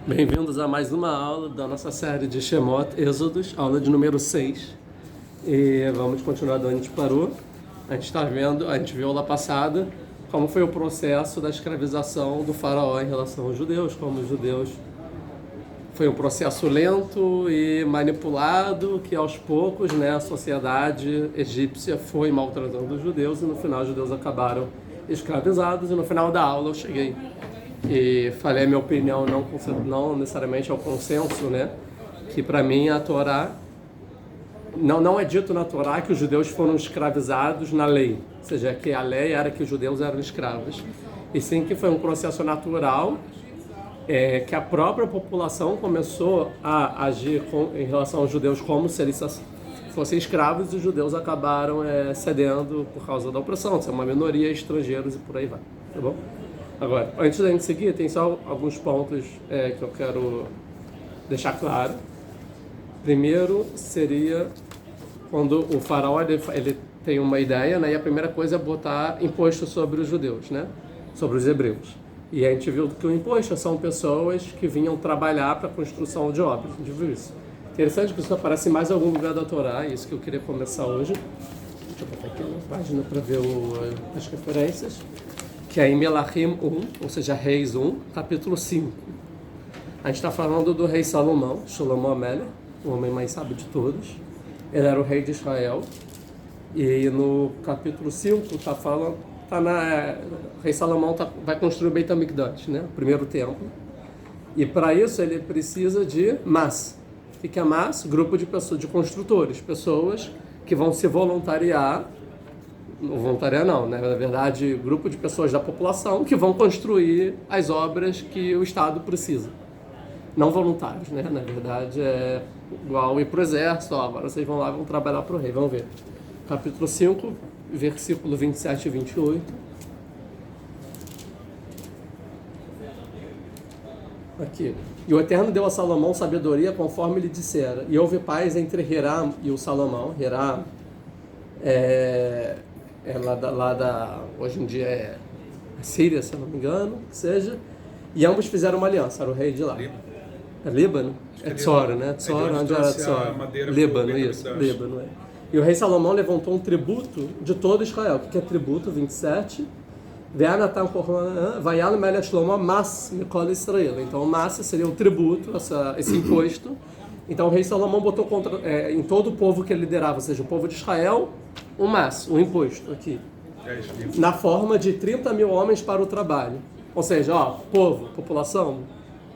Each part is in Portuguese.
Bem-vindos a mais uma aula da nossa série de Shemot, Êxodos, aula de número 6. E vamos continuar de onde a gente parou. A gente viu lá passada como foi o processo da escravização do faraó em relação aos judeus, como os judeus foi um processo lento e manipulado, que aos poucos, a sociedade egípcia foi maltratando os judeus e no final os judeus acabaram escravizados. E no final da aula eu cheguei e falei a minha opinião, não necessariamente ao consenso, que para mim a Torá, não é dito na Torá que os judeus foram escravizados na lei, ou seja, que a lei era que os judeus eram escravos, e sim que foi um processo natural, que a própria população começou a agir em relação aos judeus como se eles fossem escravos, e os judeus acabaram cedendo por causa da opressão, de ser uma minoria, estrangeiros e por aí vai, tá bom? Agora, antes da gente seguir, tem só alguns pontos que eu quero deixar claro. Primeiro seria quando o faraó ele tem uma ideia, e a primeira coisa é botar imposto sobre os judeus, sobre os hebreus. E a gente viu que o imposto são pessoas que vinham trabalhar para a construção de obras. A gente viu isso. Interessante que isso aparece em mais algum lugar da Torá, isso que eu queria começar hoje. Deixa eu botar aqui na página para ver as referências. Que é em Melachim 1, ou seja, Reis 1, capítulo 5. A gente está falando do rei Salomão, Shlomo Amelech, o homem mais sábio de todos. Ele era o rei de Israel. E no capítulo 5 o rei Salomão vai construir o Beit HaMikdash, o primeiro templo. E para isso ele precisa de mas. O que é mas? Grupo de pessoas, de construtores, pessoas que vão se voluntariar. Não voluntariar não, na verdade, grupo de pessoas da população que vão construir as obras que o Estado precisa. Não voluntários, na verdade é igual ir para o exército, agora vocês vão lá e vão trabalhar para o rei, vamos ver. Capítulo 5, versículo 27 e 28. Aqui. E o Eterno deu a Salomão sabedoria conforme lhe dissera, e houve paz entre Hiram e o Salomão. Hiram hoje em dia é a Síria, se eu não me engano, que seja, e ambos fizeram uma aliança, era o rei de lá. É Líbano? É Tzor, Tzor, onde era Tzor? Líbano, isso, Líbano. E o rei Salomão levantou um tributo de todo Israel. O que é tributo? 27. Então, massa seria o tributo, esse imposto. Então, o rei Salomão botou em todo o povo que ele liderava, ou seja, o povo de Israel, um imposto aqui, na forma de 30 mil homens para o trabalho. Ou seja, povo, população,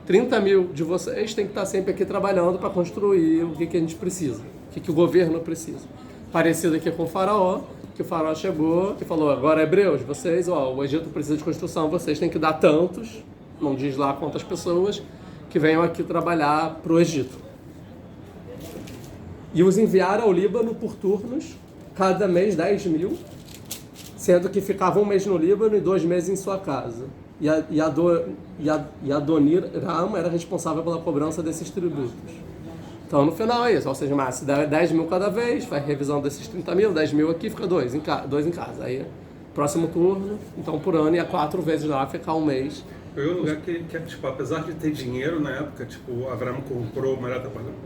30 mil de vocês tem que estar sempre aqui trabalhando para construir o que a gente precisa, o que o governo precisa. Parecido aqui com o faraó, que o faraó chegou e falou, agora hebreus, vocês, o Egito precisa de construção, vocês têm que dar tantos, não diz lá quantas pessoas, que venham aqui trabalhar para o Egito. E os enviaram ao Líbano por turnos, cada mês 10 mil, sendo que ficavam um mês no Líbano e 2 meses em sua casa. E Adoniram era responsável pela cobrança desses tributos. Então, no final é isso, ou seja, mas 10 mil cada vez, faz revisão desses 30 mil, 10 mil aqui, fica 2 em casa. Aí, próximo turno, então por ano, ia 4 vezes lá, ficar um mês. Foi um lugar que apesar de ter dinheiro na época, Abraão comprou,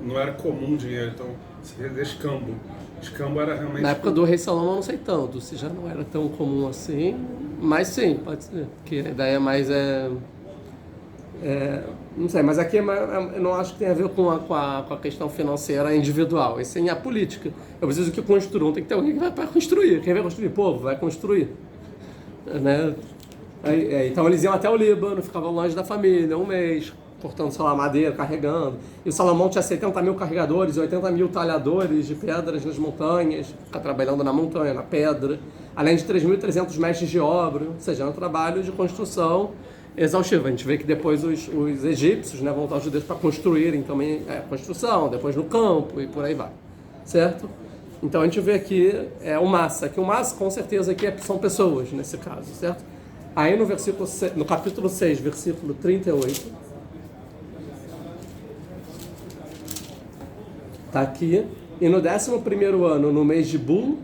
não era comum dinheiro, então se fez escambo. Escambo era realmente... Na época do rei Salomão, não sei tanto, se já não era tão comum assim, mas sim, pode ser, porque a ideia mais não sei, mas aqui eu não acho que tem a ver com a questão financeira individual, e sim a política. Eu preciso que construam, tem que ter alguém que vai construir. Quem vai construir? Povo, vai construir. Então eles iam até o Líbano, ficavam longe da família, um mês, cortando, madeira, carregando. E o Salomão tinha 70 mil carregadores e 80 mil talhadores de pedras nas montanhas, ficar trabalhando na montanha, na pedra, além de 3.300 mestres de obra, ou seja, era um trabalho de construção exaustivo. A gente vê que depois os egípcios vão usar os judeus para construírem também construção, depois no campo e por aí vai, certo? Então a gente vê aqui o massa, que o massa com certeza aqui são pessoas nesse caso, certo? Aí no capítulo 6, versículo 38, está aqui, e no 11º ano, no mês de Bul,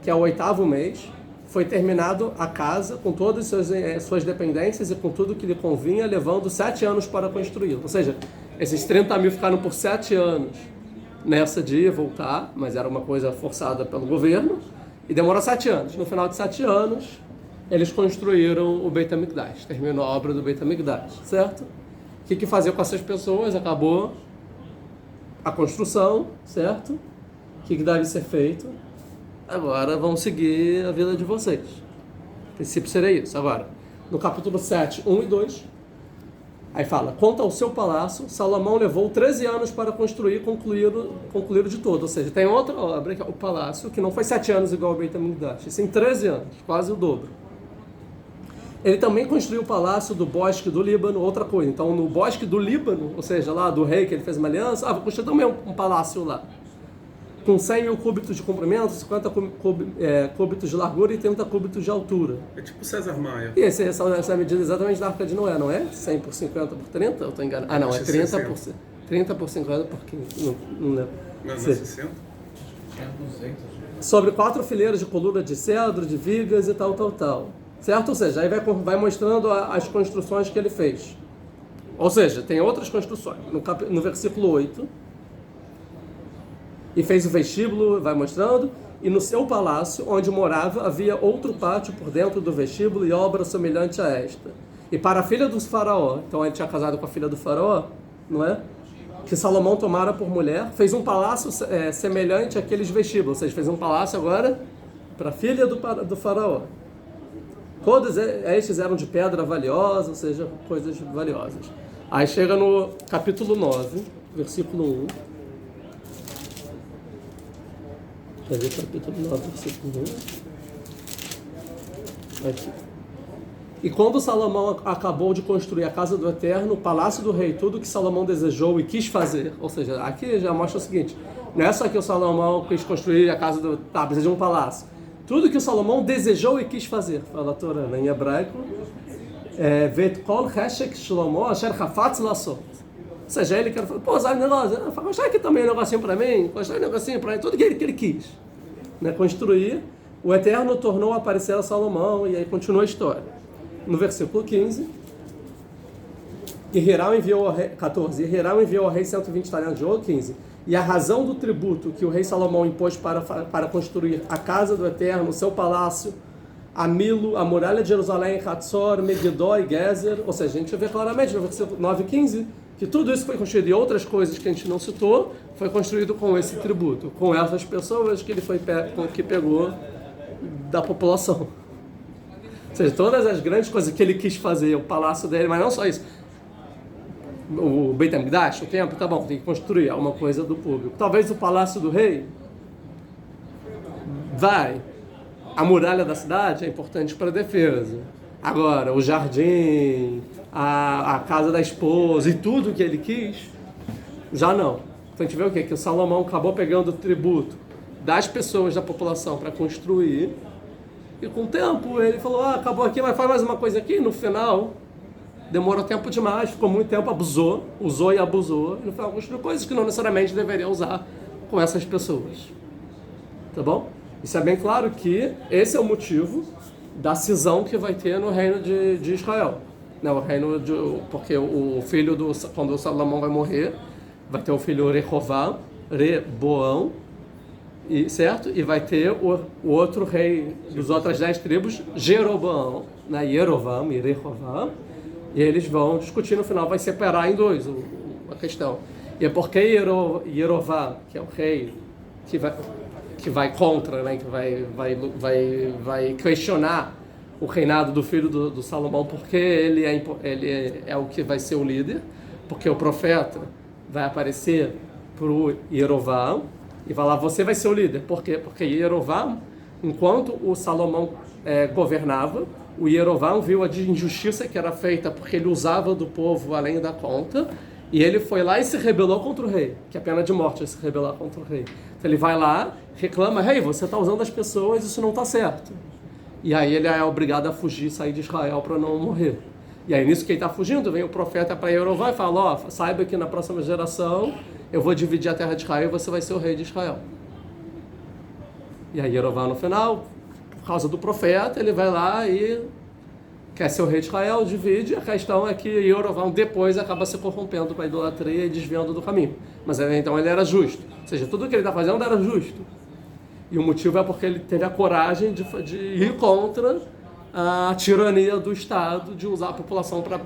que é o 8º mês, foi terminado a casa com todas suas dependências e com tudo que lhe convinha, levando 7 anos para construí-lo. Ou seja, esses 30 mil ficaram por 7 anos nessa de ir voltar, mas era uma coisa forçada pelo governo, e demorou 7 anos. No final de 7 anos, eles construíram o Beit HaMikdash, terminou a obra do Beit HaMikdash, certo? O que fazer com essas pessoas? Acabou a construção, certo? O que deve ser feito? Agora vão seguir a vida de vocês. O princípio seria isso. Agora, no capítulo 7, 1 e 2, aí fala: quanto ao seu palácio, Salomão levou 13 anos para construir e concluir de todo. Ou seja, tem outra obra, que é o palácio, que não foi 7 anos igual ao Beit HaMikdash, isso em 13 anos, quase o dobro. Ele também construiu o palácio do Bosque do Líbano, outra coisa. Então, no Bosque do Líbano, ou seja, lá do rei que ele fez uma aliança, vou construir também um palácio lá, com 100 mil cúbitos de comprimento, 50 cúbitos de largura e 30 cúbitos de altura. É tipo César Maia. E essa medida exatamente da Arca de Noé, não é? 100 por 50 por 30? Eu estou enganado. Ah, não, é 30 por 50 por 15. Não lembro. Não é 60? Sobre 4 fileiras de coluna de cedro, de vigas e tal. Certo? Ou seja, aí vai mostrando as construções que ele fez. Ou seja, tem outras construções. No versículo 8, e fez o vestíbulo, vai mostrando, e no seu palácio, onde morava, havia outro pátio por dentro do vestíbulo e obra semelhante a esta. E para a filha do faraó, então ele tinha casado com a filha do faraó, não é? Que Salomão tomara por mulher, fez um palácio semelhante àqueles vestíbulos, ou seja, fez um palácio agora para a filha do faraó. Todos estes eram de pedra valiosa, ou seja, coisas valiosas. Aí chega no capítulo 9, versículo 1. Cadê o capítulo 9, versículo 1? Aqui. E quando Salomão acabou de construir a casa do Eterno, o palácio do rei, tudo que Salomão desejou e quis fazer, ou seja, aqui já mostra o seguinte, não é só que o Salomão quis construir a casa do... precisa de um palácio. Tudo que o Salomão desejou e quis fazer, fala a Torá, em hebraico, Vet kol cheshek Shlomo asher chafatz lasot. Ou seja, ele quer falar, pô, sabe o negócio? Constrói aqui também um negocinho para mim, constrói um negocinho para mim, tudo que ele quis. Né? Construir, o Eterno tornou a aparecer a Salomão, e aí continua a história. No versículo 15, Hiram enviou ao rei, 14, Hiram enviou ao rei 120 talentos de ouro, 15. E a razão do tributo que o rei Salomão impôs para construir a casa do Eterno, o seu palácio, a Milo, a muralha de Jerusalém, Hatzor, Megiddo e Gezer, ou seja, a gente vê claramente no versículo 9 e 15, que tudo isso foi construído, e outras coisas que a gente não citou, foi construído com esse tributo, com essas pessoas que ele que pegou da população. Ou seja, todas as grandes coisas que ele quis fazer, o palácio dele, mas não só isso. O Beit HaMikdash, o templo, tá bom, tem que construir, é uma coisa do público. Talvez o palácio do rei, a muralha da cidade é importante para a defesa. Agora, o jardim, a casa da esposa e tudo que ele quis, já não. Então a gente vê o quê? Que o Salomão acabou pegando o tributo das pessoas da população para construir, e com o tempo ele falou, acabou aqui, mas faz mais uma coisa aqui, no final demorou tempo demais, ficou muito tempo, usou e abusou, e no final construiu coisas que não necessariamente deveria usar com essas pessoas. Tá bom? Isso é bem claro que esse é o motivo da cisão que vai ter no reino de Israel. Não, porque o filho quando o Salomão vai morrer, vai ter o filho Reboão, certo? E vai ter o outro rei dos outras 10 tribos, Jeroboão, né? Yerovam e Rehovam, e eles vão discutir, no final vai separar em dois a questão. E é porque Yerovam, que é o rei que vai contra, né? Que vai questionar o reinado do filho do Salomão, porque ele é o que vai ser o líder, porque o profeta vai aparecer para o Yerovam e vai lá, você vai ser o líder. Por quê? Porque Yerovam, enquanto o Salomão governava, o Yerovam viu a injustiça que era feita porque ele usava do povo além da conta, e ele foi lá e se rebelou contra o rei, que é pena de morte é se rebelar contra o rei. Então ele vai lá, reclama, rei, você está usando as pessoas, isso não está certo. E aí ele é obrigado a fugir, sair de Israel para não morrer. E aí nisso que ele está fugindo, vem o profeta para Yerovam e fala, saiba que na próxima geração eu vou dividir a terra de Israel e você vai ser o rei de Israel. E aí Yerovam no final, por por causa do profeta, ele vai lá e quer ser o rei de Israel, divide. A questão é que Jeroboão depois acaba se corrompendo com a idolatria e desviando do caminho. Mas então ele era justo. Ou seja, tudo que ele está fazendo era justo. E o motivo é porque ele teve a coragem de ir contra a tirania do Estado, de usar a população para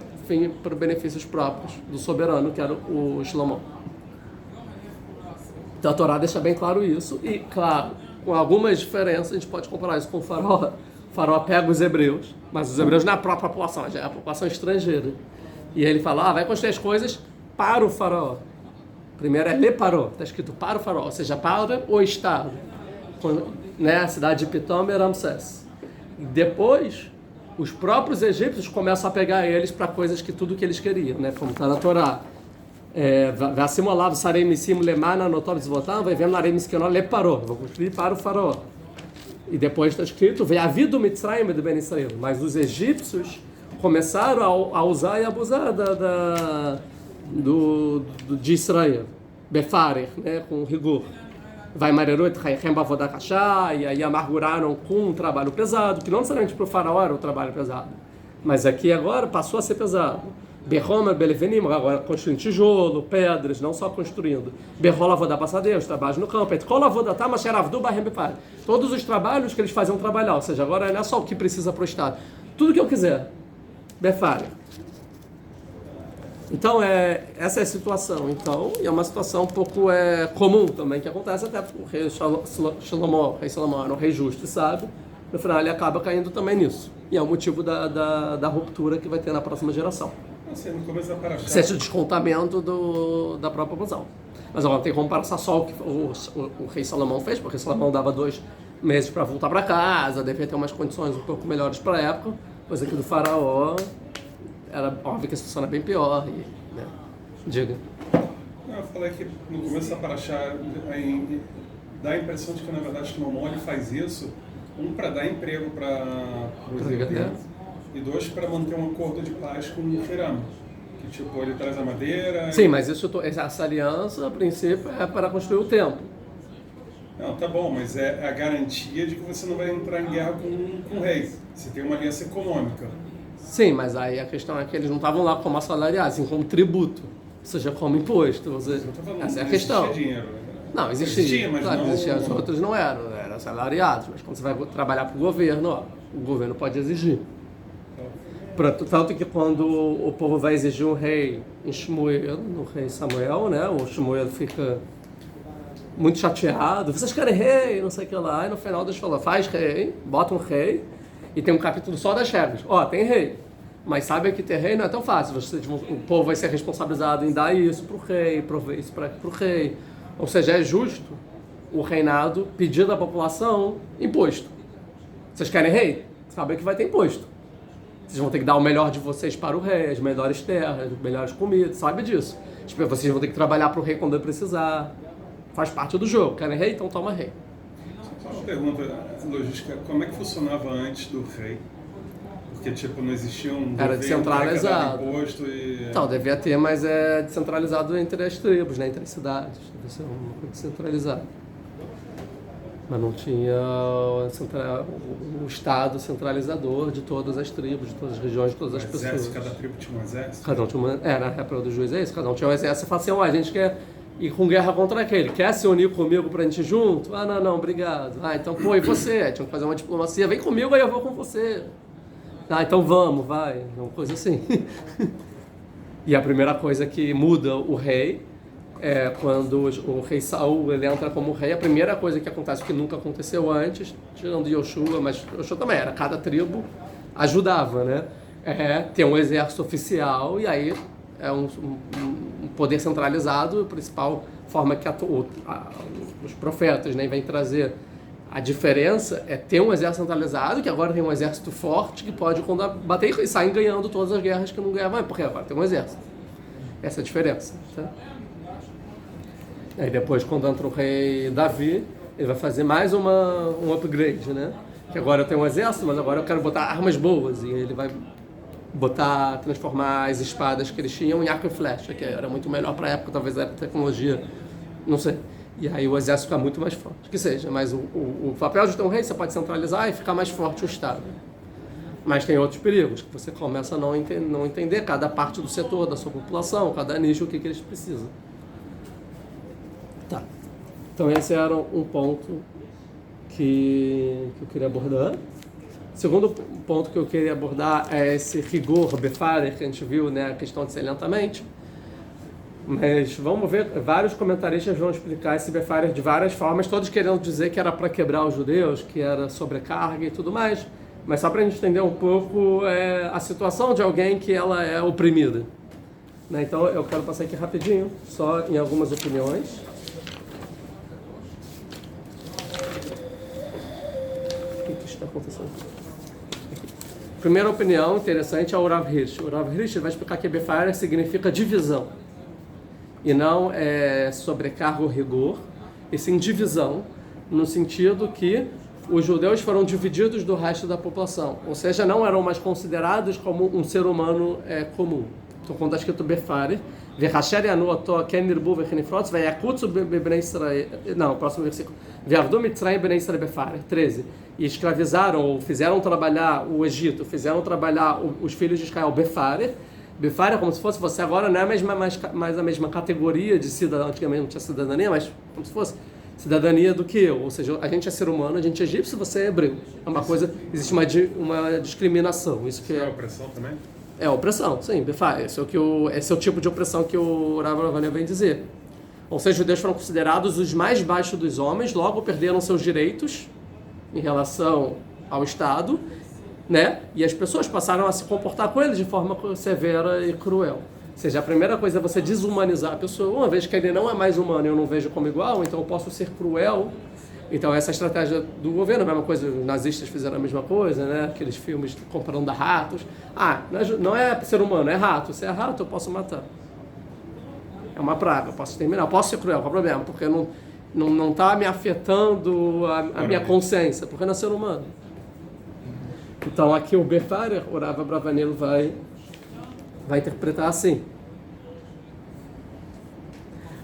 benefícios próprios do soberano, que era o Shlomo. Então a Torá deixa bem claro isso. E, claro, com algumas diferenças, a gente pode comparar isso com o Faraó. O Faraó pega os hebreus, mas os hebreus não é a própria população, já é a população estrangeira. E ele fala, vai construir as coisas para o Faraó. Primeiro é leparó, está escrito para o Faraó, ou seja, para o Estado. Né, a cidade de Pitom e Ramsés. E depois, os próprios egípcios começam a pegar eles para coisas que tudo que eles queriam, né, como está na Torá. Vacimolado, sarei missim lemana, notob desvotar, vai vendo narei miskenó leparó, vou construir para o Faraó. E depois está escrito, veio a vida do Mitzrayim e do Ben Israel. Mas os egípcios começaram a usar e abusar de Israel. Befarer, né, com rigor. Vai marerut chaichem bavodah kashá, e aí amarguraram com um trabalho pesado, que não necessariamente para o faraó era um trabalho pesado. Mas aqui agora passou a ser pesado. Berromer belevenim, agora construindo tijolo, pedras, não só construindo. Berrola avodah passadeus, trabalhos no campo. Etkol avodatá masheravdu bahem befar. Todos os trabalhos que eles faziam trabalhar, ou seja, agora não é só o que precisa para o Estado. Tudo que eu quiser. Befar. Então, essa é a situação. Então, é uma situação um pouco comum também, que acontece até porque o rei Salomão era um rei justo, sabe? No final, ele acaba caindo também nisso. E é o motivo da ruptura que vai ter na próxima geração. Assim, no começo da Parashá. Esse descontamento da própria população. Mas agora tem como passar só o que o rei Salomão fez, porque Salomão dava 2 meses para voltar para casa, devia ter umas condições um pouco melhores para a época, coisa que do faraó era óbvio que a situação era bem pior. Né? Diga. Não, eu falei que no começo da Parashá dá a impressão de que, na verdade, Shlomo ele faz isso, para dar emprego para os judeus e 2, para manter um acordo de paz com o Hiram. Que, tipo, ele traz a madeira... Sim, mas essa aliança, a princípio, é para construir o templo. Não, tá bom, mas é a garantia de que você não vai entrar em guerra com o rei. Você tem uma aliança econômica. Sim, mas aí a questão é que eles não estavam lá como assalariados, assim, como tributo, ou seja, como imposto. Essa é a questão. Não existia dinheiro. Não, existia, mas claro, não... existia. Os outros não eram assalariados, mas quando você vai trabalhar para o governo, o governo pode exigir. Tanto que quando o povo vai exigir um rei em Shmuel, no rei Samuel, né, o Shmuel fica muito chateado, vocês querem rei, não sei o que lá, e no final Deus falou, faz rei, bota um rei, e tem um capítulo só das regras. Tem rei, mas sabe que ter rei não é tão fácil, o povo vai ser responsabilizado em dar isso para o rei, prover isso para o rei, ou seja, é justo o reinado pedir da população imposto. Vocês querem rei? Sabem que vai ter imposto. Vocês vão ter que dar o melhor de vocês para o rei, as melhores terras, as melhores comidas, sabe disso. Vocês vão ter que trabalhar para o rei quando ele precisar. Faz parte do jogo. Querem rei? Então toma rei. Só uma pergunta logística. Como é que funcionava antes do rei? Porque, tipo, não existia um era descentralizado. Imposto e... Então, devia ter, mas é descentralizado entre as tribos, né? Entre as cidades. Deve ser uma coisa descentralizada. Mas não tinha o Estado centralizador de todas as tribos, de todas as regiões, de todas as pessoas. Cada tribo tinha um exército? Cada um tinha na época do juiz é isso, cada um tinha um exército. Você fala assim, a gente quer ir com guerra contra aquele, quer se unir comigo pra gente ir junto? Não, obrigado. Então, e você? Tinha que fazer uma diplomacia, vem comigo, aí eu vou com você. Então vamos, vai. Uma coisa assim. E a primeira coisa que muda o rei quando o rei Saul ele entra como rei, a primeira coisa que acontece, que nunca aconteceu antes, tirando Yoshua, mas Yoshua também era, cada tribo ajudava, né? Ter um exército oficial, e aí é um poder centralizado, a principal forma que os profetas, né, vêm trazer a diferença é ter um exército centralizado, que agora tem um exército forte, que pode bater e sair ganhando todas as guerras que não ganhavam, porque agora tem um exército. Essa é a diferença, tá? Aí depois, quando entra o rei Davi, ele vai fazer mais um upgrade, né? Que agora eu tenho um exército, mas agora eu quero botar armas boas. E ele vai transformar as espadas que eles tinham em arco e flecha, que era muito melhor para a época, talvez era tecnologia, não sei. E aí o exército fica muito mais forte. Que seja, mas o papel de ter um rei, você pode centralizar e ficar mais forte o Estado. Mas tem outros perigos, que você começa a não entender cada parte do setor, da sua população, cada nicho, o que eles precisam. Tá. Então esse era um ponto que eu queria abordar. Segundo ponto que eu queria abordar é esse rigor befarer que a gente viu, né, a questão de ser lentamente. Mas vamos ver, vários comentaristas vão explicar esse befarer de várias formas, todos querendo dizer que era para quebrar os judeus, que era sobrecarga e tudo mais. Mas só para a gente entender um pouco a situação de alguém que ela é oprimida. Né? Então eu quero passar aqui rapidinho, só em algumas opiniões. O que está acontecendo aqui? Primeira opinião interessante é o Rav Hirsch. O Rav Hirsch vai explicar que befarer significa divisão. E não sobrecarga ou rigor, e sim divisão, no sentido que os judeus foram divididos do resto da população, ou seja, não eram mais considerados como um ser humano comum. Então, quando está escrito befarer, não, próximo versículo. 13. E escravizaram, ou fizeram trabalhar o Egito, fizeram trabalhar os filhos de Israel, befarer. Befarer é como se fosse você agora, não é mais a mesma categoria de cidadão, antigamente não tinha cidadania, mas como se fosse cidadania do que eu, ou seja, a gente é ser humano, a gente é egípcio, você é hebreu. É uma coisa, existe uma discriminação. Isso que é opressão também? É opressão, sim, befarer. Esse é o tipo de opressão que o Rav Ravania vem dizer. Ou seja, os judeus foram considerados os mais baixos dos homens, logo perderam seus direitos em relação ao Estado, né? E as pessoas passaram a se comportar com eles de forma severa e cruel. Ou seja, a primeira coisa é você desumanizar a pessoa. Uma vez que ele não é mais humano e eu não vejo como igual, então eu posso ser cruel. Então essa é a estratégia do governo, a mesma coisa, os nazistas fizeram a mesma coisa, né? Aqueles filmes comparando a ratos. Não é ser humano, é rato. Se é rato, eu posso matar. É uma praga, eu posso exterminar, eu posso ser cruel, qual é o problema? Porque não está me afetando a minha consciência, porque não é ser humano. Então aqui o befarer, o Rav Abravanel vai interpretar assim.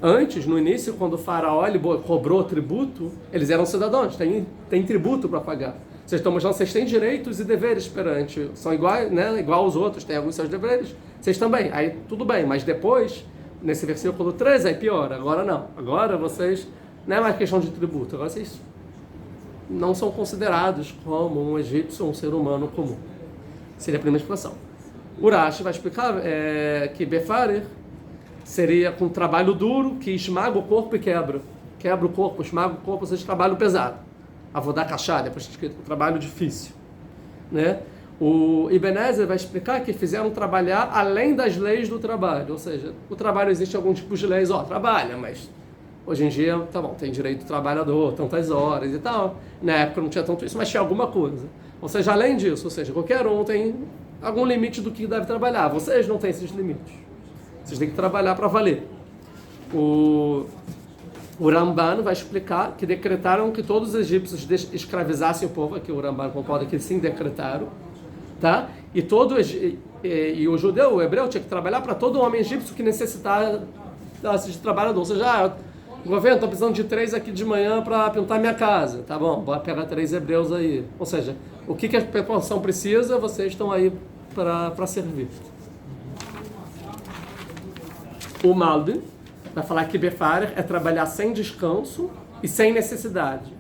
Antes, no início, quando o faraó ele cobrou tributo, eles eram cidadãos, tem tributo para pagar. Vocês estão mostrando que vocês têm direitos e deveres perante, são iguais, né, igual aos outros, têm alguns seus deveres, vocês também. Aí tudo bem, mas depois, nesse versículo 13, aí piora. Agora não, agora vocês, não é mais questão de tributo, agora vocês não são considerados como um egípcio ou um ser humano comum. Seria a primeira explicação. Urashi vai explicar que befarer seria com trabalho duro que esmaga o corpo e quebra. Quebra o corpo, esmaga o corpo, ou seja, trabalho pesado. Avodá kashá, depois escrito, trabalho difícil. Né? O Ibn Ezra vai explicar que fizeram trabalhar além das leis do trabalho. Ou seja, o trabalho existe alguns tipos de leis, trabalha, mas hoje em dia, tá bom, tem direito do trabalhador, tantas horas e tal. Na época não tinha tanto isso, mas tinha alguma coisa. Ou seja, além disso, ou seja, qualquer um tem algum limite do que deve trabalhar. Vocês não têm esses limites. Vocês têm que trabalhar para valer. O Ramban vai explicar que decretaram que todos os egípcios escravizassem o povo. Aqui o Ramban concorda que sim, decretaram. Tá? E o judeu, o hebreu, tinha que trabalhar para todo homem egípcio que necessitasse de trabalhador. Ou seja, o governo está precisando de 3 aqui de manhã para pintar minha casa. Tá bom, bora pegar 3 hebreus aí. Ou seja, o que a população precisa, vocês estão aí para servir. O Malbim vai falar que befarer é trabalhar sem descanso e sem necessidade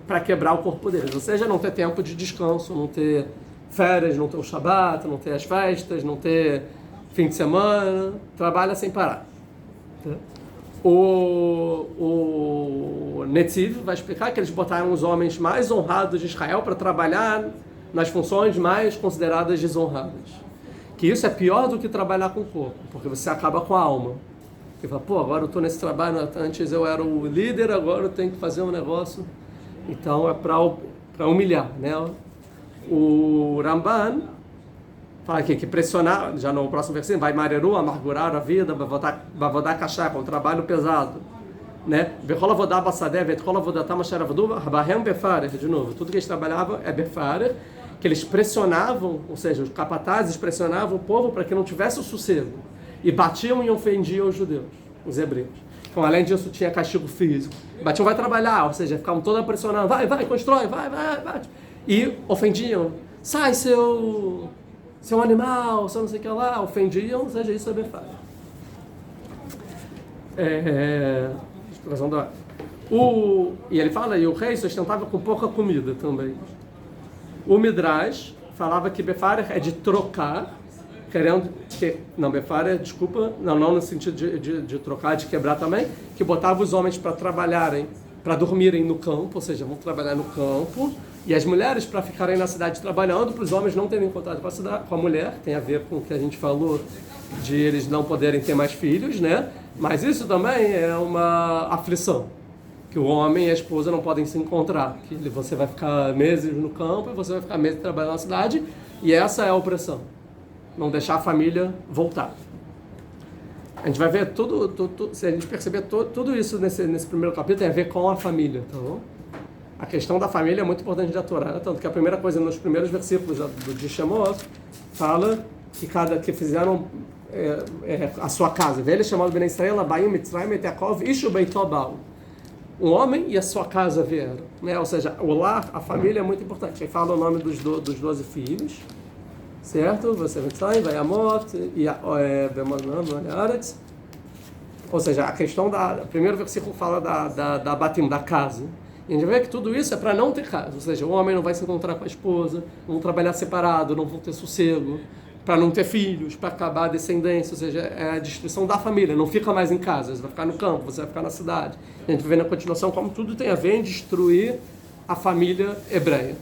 para quebrar o corpo deles. Ou seja, não ter tempo de descanso, não ter férias, não ter o Shabat, não ter as festas, não ter fim de semana. Trabalha sem parar. O Netziv vai explicar que eles botaram os homens mais honrados de Israel para trabalhar nas funções mais consideradas desonradas. Que isso é pior do que trabalhar com o corpo, porque você acaba com a alma. Você fala, agora eu estou nesse trabalho, antes eu era o líder, agora eu tenho que fazer um negócio. Então é para humilhar, né? O Ramban fala aqui que pressionar, já no próximo versículo, vai mareru, amargurar a vida, vai vodar cachá, com um trabalho pesado. Né? De novo, tudo que eles trabalhavam é befarer, que eles pressionavam, ou seja, os capatazes pressionavam o povo para que não tivesse o sossego, e batiam e ofendiam os judeus, os hebreus. Então, além disso, tinha castigo físico. Batiam, vai trabalhar, ou seja, ficavam toda pressionando, vai, constrói, vai. E ofendiam, sai seu animal, seu não sei o que lá, ofendiam, ou seja, isso é befar. Explicação da... E ele fala, e o rei sustentava com pouca comida também. O Midrash falava que befar é de trocar, querendo que... Não, befar é, desculpa, não no sentido de trocar, de quebrar também, que botava os homens para trabalharem, para dormirem no campo, ou seja, vão trabalhar no campo, e as mulheres para ficarem na cidade trabalhando, para os homens não terem contato com a mulher, tem a ver com o que a gente falou, de eles não poderem ter mais filhos, né? Mas isso também é uma aflição, que o homem e a esposa não podem se encontrar, que você vai ficar meses no campo e você vai ficar meses trabalhando na cidade, e essa é a opressão, não deixar a família voltar. A gente vai ver se a gente perceber tudo isso nesse primeiro capítulo tem a ver com a família, tá bom? A questão da família é muito importante da Torá, tanto que a primeira coisa nos primeiros versículos de Shemot fala que fizeram a sua casa. Ele chamado Bnei Israel, Abayim, Mitzrayim, Yaakov, Ishu Beitobal. Um homem e a sua casa vieram, né? Ou seja, o lar, a família é muito importante. Aí fala o nome dos 12 filhos, certo? Você vai Vayamot, Bemonaretz. Ou seja, a questão o primeiro versículo fala da batim, da casa. E a gente vê que tudo isso é para não ter casa. Ou seja, o homem não vai se encontrar com a esposa, vão trabalhar separado, não vão ter sossego, para não ter filhos, para acabar a descendência. Ou seja, é a destruição da família. Não fica mais em casa, você vai ficar no campo, você vai ficar na cidade. A gente vê na continuação como tudo tem a ver em destruir a família hebreia.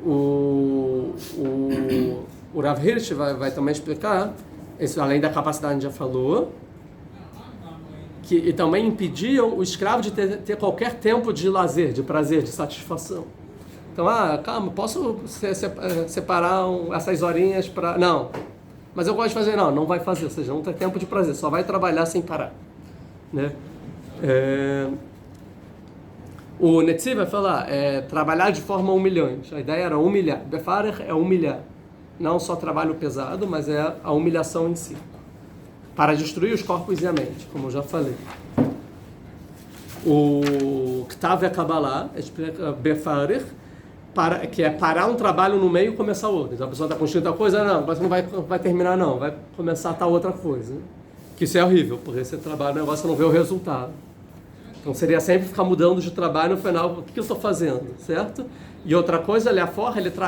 O Rav Hirsch vai também explicar, isso além da capacidade que a gente já falou, e também impediam o escravo de ter qualquer tempo de lazer, de prazer, de satisfação. Então, calma, posso separar essas horinhas para... Não, mas eu gosto de fazer. Não vai fazer, ou seja, não tem tempo de prazer, só vai trabalhar sem parar, né? O Netzi vai falar, trabalhar de forma humilhante. A ideia era humilhar. Befarer é humilhar. Não só trabalho pesado, mas é a humilhação em si. Para destruir os corpos e a mente, como eu já falei. O Ktav e a Kabbalah explica Befarer, que é parar um trabalho no meio e começar outro. Então a pessoa está construindo tal coisa, mas não vai terminar não, vai começar tal outra coisa. Que isso é horrível, porque você trabalha no negócio e não vê o resultado. Então seria sempre ficar mudando de trabalho no final, o que eu estou fazendo, certo? E outra coisa,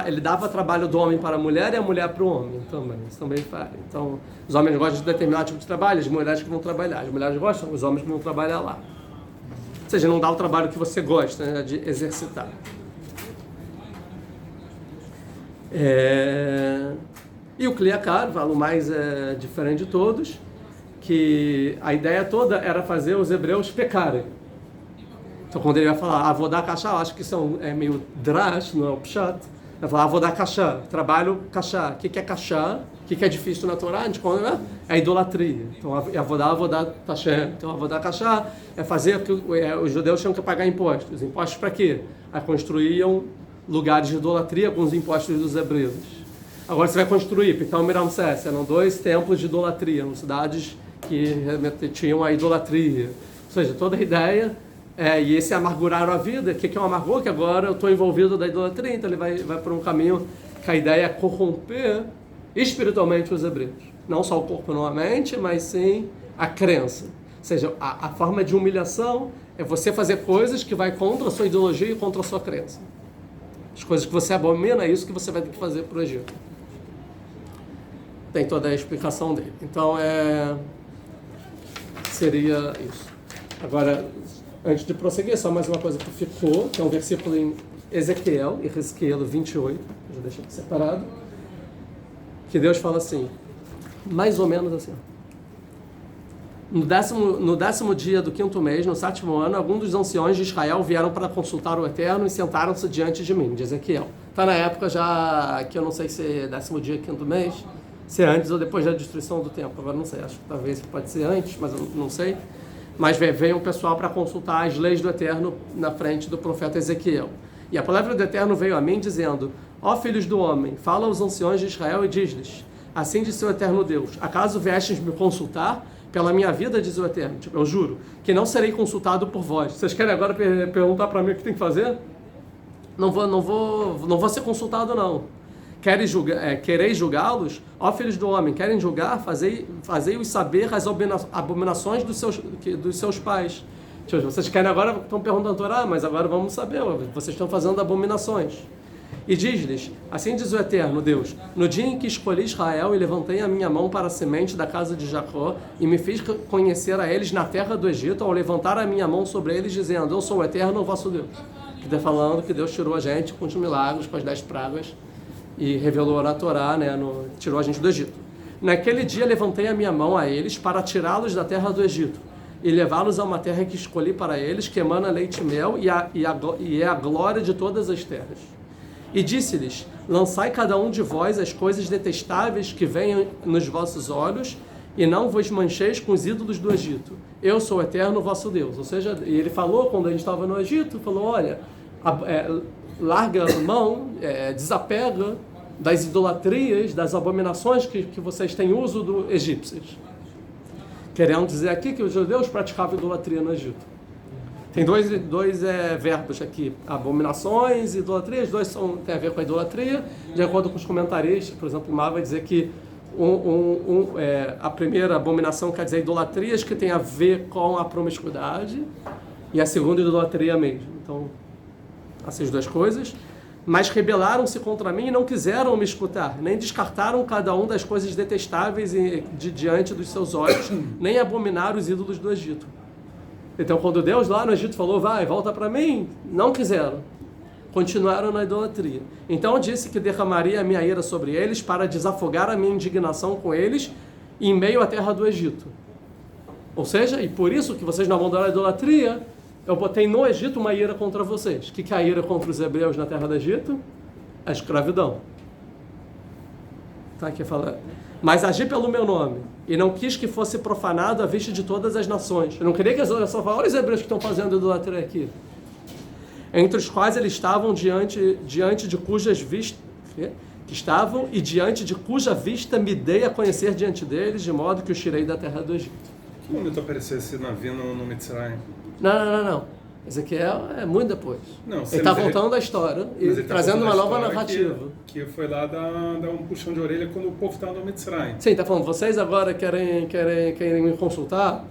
ele dava trabalho do homem para a mulher e a mulher para o homem também. Isso também faz. Então, os homens gostam de determinado tipo de trabalho, as mulheres que vão trabalhar. As mulheres gostam, os homens que vão trabalhar lá. Ou seja, não dá o trabalho que você gosta, né, de exercitar. E o Kliakar, o mais diferente de todos, que a ideia toda era fazer os hebreus pecarem. Então, quando ele vai falar avodá kashá, eu acho que isso é meio drash, não é o pshat. Ele vai falar avodá kashá, trabalho kashá. O que é kashá? O que é difícil na Torá? É a idolatria. Então, avodá tashem. Então, avodá kashá é fazer o que os judeus tinham que pagar impostos. Impostos para quê? Aí construíam lugares de idolatria com os impostos dos hebreus. Agora você vai construir, Pitam e Ramsés, eram 2 templos de idolatria, eram cidades que tinham a idolatria. Ou seja, toda a ideia... e esse amarguraram a vida. O que é um amargor? Que agora eu estou envolvido da idolatria, então ele vai por um caminho que a ideia é corromper espiritualmente os hebreus. Não só o corpo não a mente, mas sim a crença. Ou seja, a forma de humilhação é você fazer coisas que vai contra a sua ideologia e contra a sua crença. As coisas que você abomina, é isso que você vai ter que fazer para o Egito. Tem toda a explicação dele. Então, seria isso. Agora... Antes de prosseguir, só mais uma coisa que ficou, que é um versículo em Ezequiel 28, já deixei aqui separado, que Deus fala assim, mais ou menos assim. No 10º dia do 5º mês, no 7º ano, alguns dos anciões de Israel vieram para consultar o Eterno e sentaram-se diante de mim, de Ezequiel. Está na época já, que eu não sei se é 10º dia, 5º mês, se é antes ou depois da destruição do templo, agora não sei, acho que talvez pode ser antes, mas eu não sei. Mas veio o pessoal para consultar as leis do Eterno na frente do profeta Ezequiel. E a palavra do Eterno veio a mim dizendo, Ó filhos do homem, fala aos anciões de Israel e diz-lhes, assim diz o eterno Deus, acaso viestes me consultar? Pela minha vida, diz o Eterno, eu juro, que não serei consultado por vós. Vocês querem agora perguntar para mim o que tem que fazer? Não vou ser consultado, não. Quereis julgá-los? Ó filhos do homem, querem julgar? Fazei-os saber as abominações dos seus pais. Vocês querem agora, estão perguntando a Torá, mas agora vamos saber, vocês estão fazendo abominações. E diz-lhes, assim diz o Eterno Deus, no dia em que escolhi Israel e levantei a minha mão para a semente da casa de Jacó e me fiz conhecer a eles na terra do Egito, ao levantar a minha mão sobre eles, dizendo, eu sou o Eterno, o vosso Deus. Que está falando que Deus tirou a gente com os milagres, com as 10 pragas, e revelou na Torá, né, tirou a gente do Egito. Naquele dia levantei a minha mão a eles para tirá-los da terra do Egito e levá-los a uma terra que escolhi para eles, que emana leite e mel, e é a glória de todas as terras. E disse-lhes, lançai cada um de vós as coisas detestáveis que venham nos vossos olhos, e não vos mancheis com os ídolos do Egito. Eu sou o Eterno, vosso Deus. Ou seja, ele falou, quando a gente estava no Egito, falou, olha, larga a mão, desapega das idolatrias, das abominações que vocês têm uso do egípcios. Querendo dizer aqui que os judeus praticavam idolatria no Egito. Tem dois verbos aqui, abominações e idolatria, os dois têm a ver com a idolatria, de acordo com os comentaristas. Por exemplo, o Mar vai dizer que a primeira abominação quer dizer idolatrias, que tem a ver com a promiscuidade, e a segunda idolatria mesmo. Então, essas duas coisas. Mas rebelaram-se contra mim e não quiseram me escutar, nem descartaram cada um das coisas detestáveis diante dos seus olhos, nem abominaram os ídolos do Egito. Então, quando Deus lá no Egito falou, volta para mim, não quiseram. Continuaram na idolatria. Então, eu disse que derramaria a minha ira sobre eles para desafogar a minha indignação com eles em meio à terra do Egito. Ou seja, e por isso que vocês não abandonaram a idolatria, eu botei no Egito uma ira contra vocês. O que é a ira contra os hebreus na terra do Egito? A escravidão. Tá aqui falando. Mas agi pelo meu nome, e não quis que fosse profanado à vista de todas as nações. Eu não queria que as nações falassem, olha os hebreus que estão fazendo idolatria aqui. Entre os quais eles estavam diante de cujas vistas... Estavam e diante de cuja vista me dei a conhecer diante deles, de modo que os tirei da terra do Egito. Que momento apareceu esse navio no Mitzrayim? Não. Ezequiel é muito depois. Não, ele está voltando à história e trazendo uma nova narrativa. Que foi lá dar um puxão de orelha quando o povo estava no Mitzrayim. Sim, está falando, vocês agora querem me consultar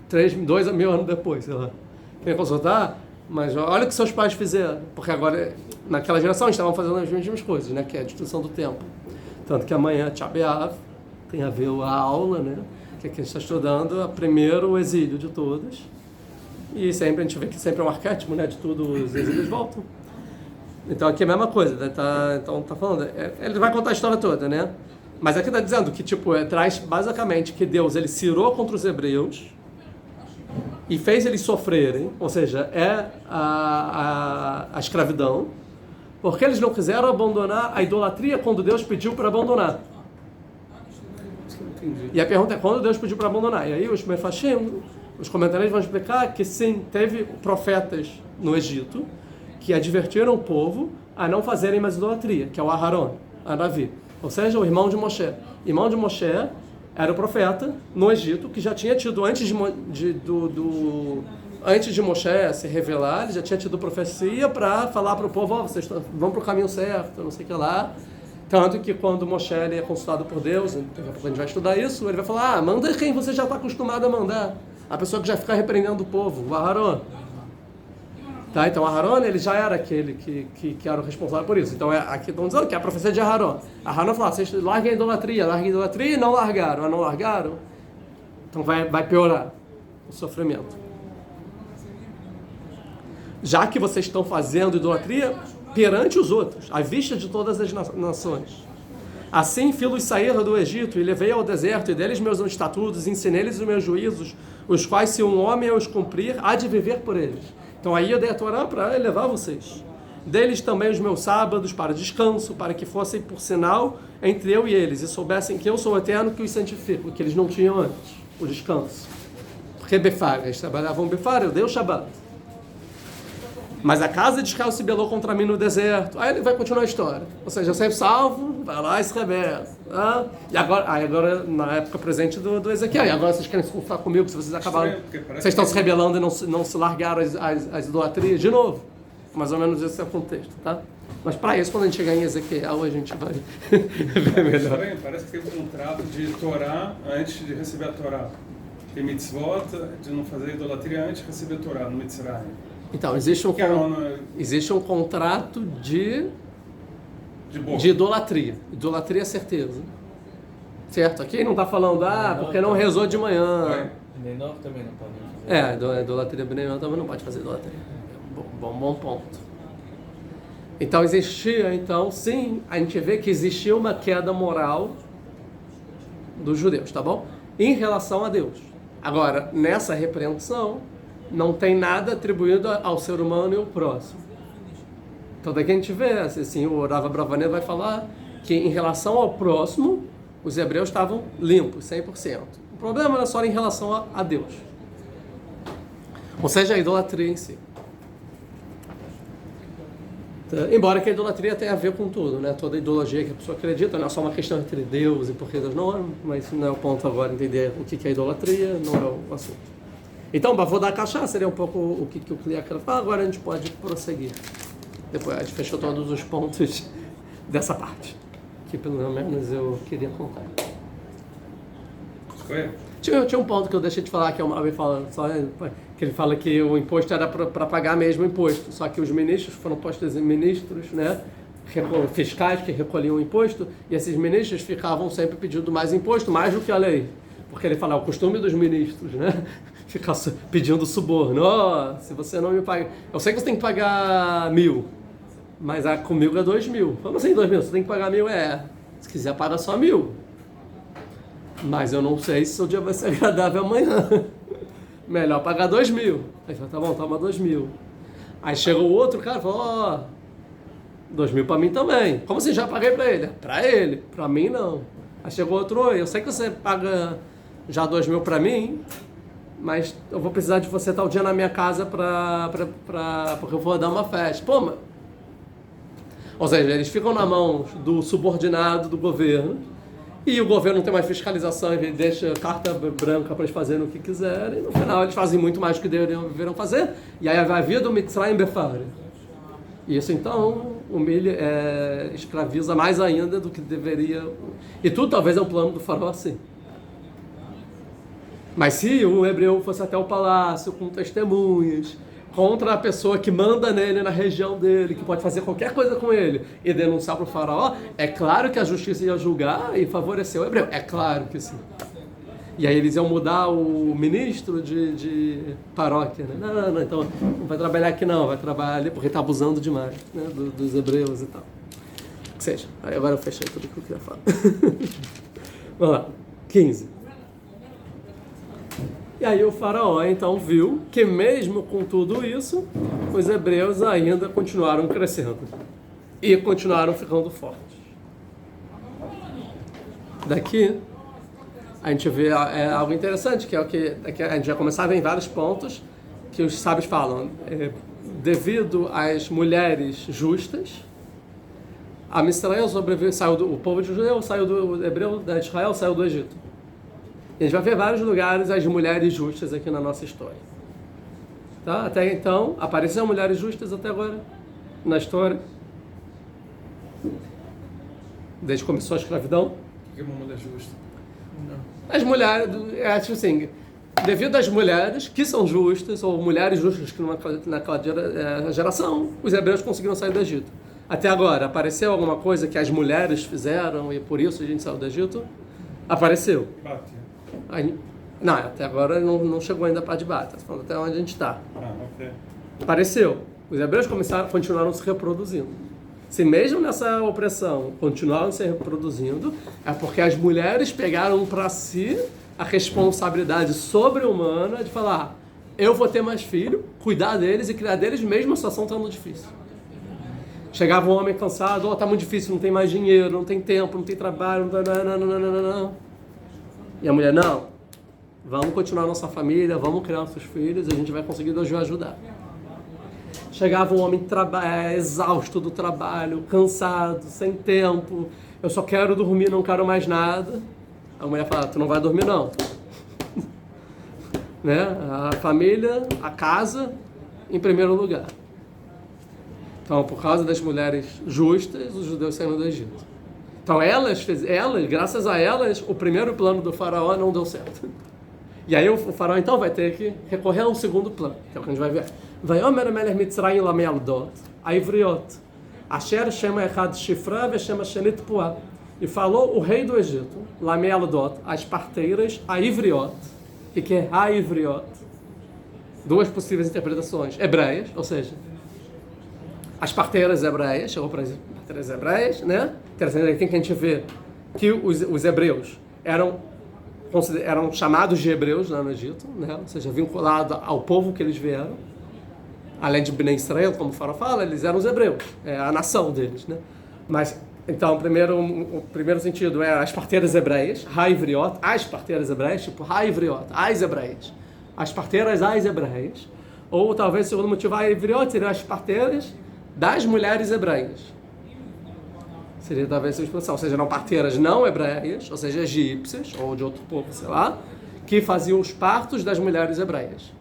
2 mil anos depois, sei lá. Querem consultar? Mas olha o que seus pais fizeram. Porque agora, naquela geração, estavam fazendo as mesmas coisas, né? Que é a destruição do templo. Tanto que amanhã, Tchá B'Av, tem a ver a aula, né? Que aqui a gente está estudando, primeiro o exílio de todos. E sempre a gente vê que sempre é um arquétipo, né? De tudo, os exílios voltam. Então aqui é a mesma coisa, né? Então tá falando, ele vai contar a história toda, né? Mas aqui está dizendo que, traz basicamente que Deus, ele se irou contra os hebreus e fez eles sofrerem, ou seja, a escravidão, porque eles não quiseram abandonar a idolatria quando Deus pediu para abandonar. E a pergunta é, quando Deus pediu para abandonar? E aí os Mefarshim, os comentários vão explicar que sim, teve profetas no Egito que advertiram o povo a não fazerem mais idolatria, que é o Aharon, Anavi, ou seja, o irmão de Moshe. O irmão de Moshe era o profeta no Egito que já tinha tido, antes de Moshe se revelar, ele já tinha tido profecia para falar para o povo, vocês vão para o caminho certo, não sei o que lá. Tanto que quando Moshe é consultado por Deus, daqui a pouco a gente vai estudar isso, ele vai falar, manda quem você já está acostumado a mandar. A pessoa que já fica repreendendo o povo, o Aharon. Tá? Então Aharon, ele já era aquele que era o responsável por isso. Então aqui estão dizendo que é a profecia de Aharon. Aharon falou, vocês larguem a idolatria e não largaram. Não largaram, então vai piorar o sofrimento. Já que vocês estão fazendo idolatria perante os outros, à vista de todas as nações. Assim fiz-los sair do Egito e levei ao deserto, e deles meus estatutos, ensinei-lhes os meus juízos, os quais, se um homem os cumprir, há de viver por eles. Então aí eu dei a Torá para elevar vocês. Deles também os meus sábados para descanso, para que fossem por sinal entre eu e eles, e soubessem que eu sou o Eterno que os santifico, que eles não tinham antes, o descanso. Porque Befar, eles trabalhavam Befar, eu dei o Shabat. Mas a casa de Israel se belou contra mim no deserto. Aí ele vai continuar a história. Ou seja, eu sempre salvo, vai lá e se rebela. E agora, na época presente do Ezequiel, e agora vocês querem se confar comigo se vocês acabaram. Vocês estão se rebelando e não se largaram as idolatrias de novo. Mais ou menos esse é o contexto, tá? Mas para isso, quando a gente chegar em Ezequiel, a gente vai ver melhor. Parece que tem um contrato de Torá antes de receber a Torá. Tem mitzvot de não fazer idolatria antes de receber a Torá no Mitzrayim. Então, existe um contrato de idolatria. Idolatria é certeza. Certo? Aqui não está falando, porque não rezou de manhã. Benenor também não pode fazer. Idolatria Benenor também não pode fazer idolatria. Bom ponto. Então sim, a gente vê que existia uma queda moral dos judeus, tá bom? Em relação a Deus. Agora, nessa repreensão, não tem nada atribuído ao ser humano e ao próximo. Então daqui a gente vê, assim, o Rava Bravanel vai falar que em relação ao próximo, os hebreus estavam limpos, 100%. O problema era só em relação a Deus. Ou seja, a idolatria em si. Embora que a idolatria tenha a ver com tudo, né? Toda ideologia que a pessoa acredita não é só uma questão entre Deus e por que Deus não, mas isso não é o ponto agora, entender o que é idolatria, não é o assunto. Então, vou dar cachaça, seria um pouco o que o Clear quer falar, agora a gente pode prosseguir. Depois a gente fechou todos os pontos dessa parte, que pelo menos eu queria contar. Tinha um ponto que eu deixei de falar, que alguém fala, que ele fala que o imposto era para pagar mesmo o imposto, só que os ministros foram postos em ministros, né, fiscais que recolhiam o imposto, e esses ministros ficavam sempre pedindo mais imposto, mais do que a lei, porque ele fala, é o costume dos ministros, né, ficar pedindo suborno, se você não me paga, eu sei que você tem que pagar 1.000, mas comigo é 2.000, como assim 2.000? Você tem que pagar 1.000, se quiser paga só 1.000. Mas eu não sei se seu dia vai ser agradável amanhã. Melhor pagar 2.000. Aí fala, tá bom, toma 2.000. Aí chega o outro cara e fala, 2.000 pra mim também. Como assim, já paguei pra ele? Pra ele, pra mim não. Aí chegou outro, eu sei que você paga já 2.000 pra mim, mas eu vou precisar de você tal dia na minha casa porque eu vou dar uma festa. Pô, mas... Ou seja, eles ficam na mão do subordinado do governo, e o governo não tem mais fiscalização e deixa carta branca para eles fazerem o que quiserem. No final, eles fazem muito mais do que deveriam fazer. E aí vai vir do Mitzrayim Befari. E isso, então, humilha, escraviza mais ainda do que deveria. E tudo talvez é um plano do faraó assim. Mas se o hebreu fosse até o palácio com testemunhas, contra a pessoa que manda nele na região dele, que pode fazer qualquer coisa com ele e denunciar para o faraó, é claro que a justiça ia julgar e favorecer o hebreu. É claro que sim. E aí eles iam mudar o ministro de paróquia, né? Não, então não vai trabalhar aqui não, vai trabalhar ali porque está abusando demais, né? dos hebreus e tal. Que seja. Aí agora eu fechei tudo que eu queria falar. Vamos lá. 15. E aí o faraó então viu que mesmo com tudo isso, os hebreus ainda continuaram crescendo e continuaram ficando fortes. Daqui a gente vê algo interessante, que é o que a gente já começava a ver em vários pontos que os sábios falam. Devido às mulheres justas, a Israel sobreviveu, o povo de Judeu saiu do hebreu, de Israel saiu do Egito. E a gente vai ver vários lugares as mulheres justas aqui na nossa história. Tá? Até então, apareceram mulheres justas até agora na história. Desde que começou a escravidão. O que é uma mulher justa? Não. As mulheres, tipo assim, devido às mulheres que são justas, ou mulheres justas que naquela geração, os hebreus conseguiram sair do Egito. Até agora, apareceu alguma coisa que as mulheres fizeram e por isso a gente saiu do Egito? Apareceu. Bate. Não, até agora não chegou ainda a parte de Bata, falando até onde a gente está. Ok. Apareceu. Os hebreus continuaram se reproduzindo. Se mesmo nessa opressão continuaram se reproduzindo, é porque as mulheres pegaram para si a responsabilidade sobre-humana de falar, eu vou ter mais filho, cuidar deles e criar deles mesmo a situação estando difícil. Chegava um homem cansado, tá muito difícil, não tem mais dinheiro, não tem tempo, não tem trabalho, não. E a mulher, não, vamos continuar nossa família, vamos criar nossos filhos, a gente vai conseguir Deus vai ajudar. Chegava um homem exausto do trabalho, cansado, sem tempo. Eu só quero dormir, não quero mais nada. A mulher fala, tu não vai dormir não. Né? A família, a casa, em primeiro lugar. Então, por causa das mulheres justas, os judeus saíram do Egito. Então, elas, graças a elas, o primeiro plano do faraó não deu certo. E aí o faraó, então, vai ter que recorrer a um segundo plano, que é o que a gente vai ver. Vayomer melech Mitzrayim lameldot, aivriot, asher shema echad shifra veshema shenit puah. E falou o rei do Egito, lameldot, as parteiras, aivriot, e que é aivriot, duas possíveis interpretações, hebreias, ou seja, as parteiras hebreias, chegou para as parteiras hebreias, né? Interessante aqui que a gente vê que os hebreus eram chamados de hebreus lá no Egito, né? Ou seja, vinculados ao povo que eles vieram, além de Bnei Israel, como o faraó fala, eles eram os hebreus, a nação deles, né? Mas, então, o primeiro sentido é as parteiras hebreias, haivriot, as parteiras hebreias, tipo haivriot, as hebreias, as parteiras, as hebreias, ou talvez o segundo motivo, haivriot, seriam as parteiras das mulheres hebreias. Seria talvez essa expressão, ou seja, não parteiras não hebreias, ou seja, egípcias, ou de outro povo, sei lá, que faziam os partos das mulheres hebreias.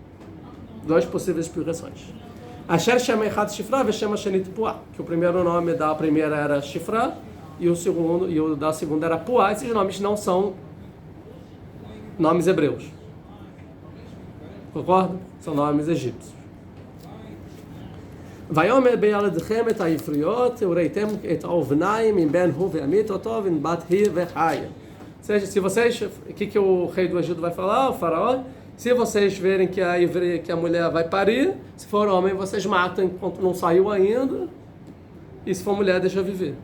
Duas possíveis explicações. Asher chama Echad Shifra ve chama Shenit Puah, que o primeiro nome da primeira era Shifra e o da segunda era Puah. Esses nomes não são nomes hebreus. Concorda? São nomes egípcios. Vayomer beyaladchem et haifriot ureitem et ovnaim im ben hu ve'amit otov in bat hi ve'chaya. Ou seja, se vocês, o que o rei do Egito vai falar, o faraó? Se vocês verem que a mulher vai parir, se for homem, vocês matam enquanto não saiu ainda, e se for mulher, deixa viver.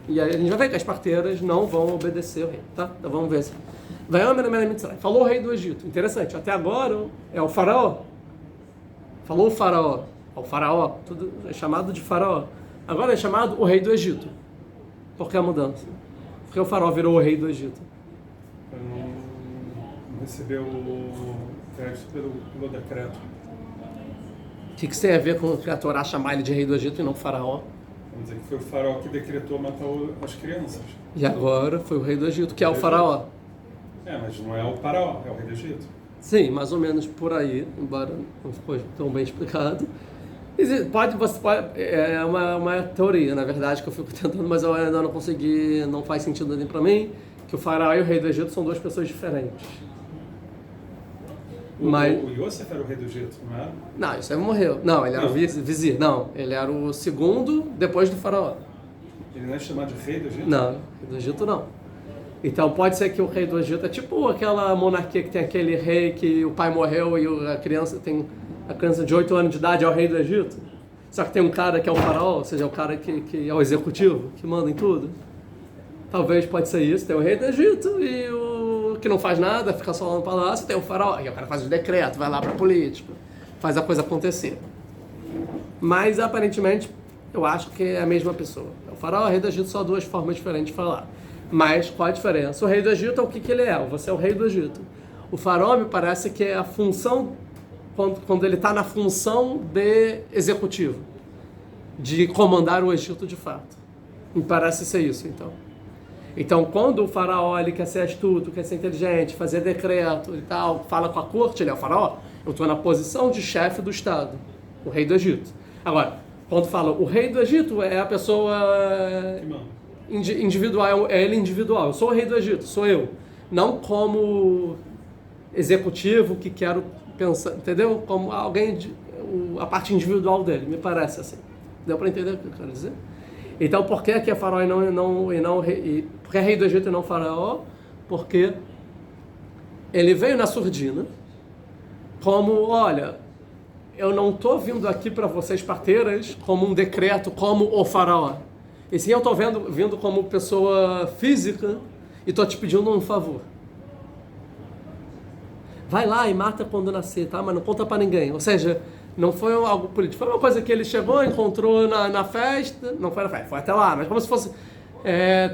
E aí a gente vai ver que as parteiras não vão obedecer o rei, tá? Então vamos ver se... Falou o rei do Egito. Interessante, até agora é o faraó. Falou o faraó. O faraó, tudo é chamado de faraó. Agora é chamado o rei do Egito. Por que a mudança? Porque o faraó virou o rei do Egito. Não recebeu o crédito pelo decreto. O que isso tem a ver com a Torá chamar ele de rei do Egito e não faraó? Vamos dizer que foi o faraó que decretou matar as crianças. E agora foi o rei do Egito, que é o faraó. Mas não é o faraó, é o rei do Egito. Sim, mais ou menos por aí, embora não ficou tão bem explicado. É uma teoria, na verdade, que eu fico tentando, mas eu ainda não consegui, não faz sentido nem para mim, que o faraó e o rei do Egito são duas pessoas diferentes. O Yosef era o rei do Egito, não era? Não, Yosef morreu. Não, ele era o vizir. Não, ele era o segundo depois do faraó. Ele não é chamado de rei do Egito? Não, rei do Egito não. Então pode ser que o rei do Egito é tipo aquela monarquia que tem aquele rei que o pai morreu e a criança de 8 anos de idade é o rei do Egito. Só que tem um cara que é o faraó, ou seja, é o cara que é o executivo, que manda em tudo. Talvez pode ser isso. Tem o rei do Egito e o que não faz nada, fica só lá no palácio. Tem o faraó, e o cara faz o decreto, vai lá para político, faz a coisa acontecer. Mas aparentemente eu acho que é a mesma pessoa. O faraó e o rei do Egito são duas formas diferentes de falar. Mas qual a diferença? O rei do Egito é o que ele é. Você é o rei do Egito. O faraó me parece que é a função, quando ele está na função de executivo, de comandar o Egito de fato. Me parece ser isso, então. Então, quando o faraó ele quer ser astuto, quer ser inteligente, fazer decreto e tal, fala com a corte, ele é o faraó. Eu estou na posição de chefe do Estado, o rei do Egito. Agora, quando fala o rei do Egito, é a pessoa individual, é ele individual. Eu sou o rei do Egito, sou eu. Não como executivo que quero pensar, entendeu? Como alguém, a parte individual dele, me parece assim. Deu para entender o que eu quero dizer? Então, por que é faraó porque é rei do Egito e não faraó? Porque ele veio na surdina como, olha, eu não estou vindo aqui para vocês parteiras como um decreto, como o faraó. E sim, eu estou vindo como pessoa física e estou te pedindo um favor. Vai lá e mata quando nascer, tá? Mas não conta para ninguém. Ou seja, não foi algo político. Foi uma coisa que ele chegou, encontrou na festa. Não foi na festa, foi até lá. Mas como se fosse...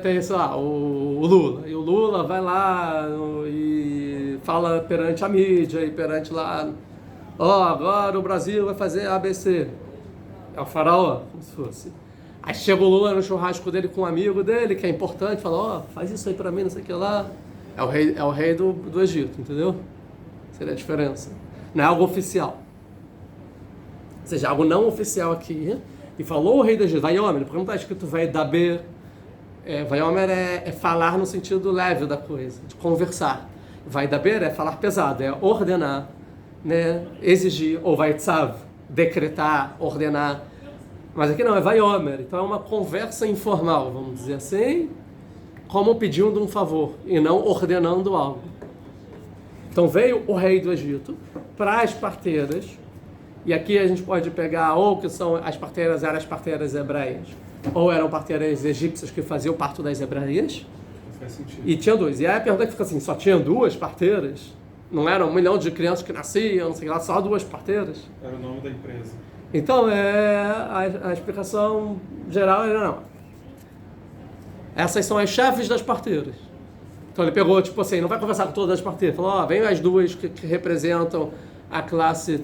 tem, sei lá, o Lula. E o Lula vai lá e fala perante a mídia e perante lá Ó, agora o Brasil vai fazer ABC. É o faraó, como se fosse. Aí chega o Lula no churrasco dele com um amigo dele, que é importante, fala, ó, faz isso aí pra mim, não sei o que lá. É o rei do Egito, entendeu? Seria a diferença. Não é algo oficial. Ou seja, algo não oficial aqui. E falou o rei do Egito, Vaiomer, porque não está escrito vai daber. Vaiomer é falar no sentido leve da coisa, de conversar. Vai daber é falar pesado, é ordenar, né? Exigir, ou vai tzav, decretar, ordenar. Mas aqui não, é Vaiomer, então é uma conversa informal, vamos dizer assim, como pedindo um favor e não ordenando algo. Então veio o rei do Egito para as parteiras, e aqui a gente pode pegar ou que são as parteiras eram as parteiras hebreias, ou eram parteiras egípcias que faziam parto das hebreias. Faz sentido. E tinha duas. E aí a pergunta que fica assim, só tinha duas parteiras? Não eram 1 milhão de crianças que nasciam, não sei lá, só duas parteiras? Era o nome da empresa. Então, a explicação geral era não. Essas são as chefes das parteiras. Então ele pegou, tipo assim, não vai conversar com todas as parteiras. Falou, ó, vem as duas que representam a classe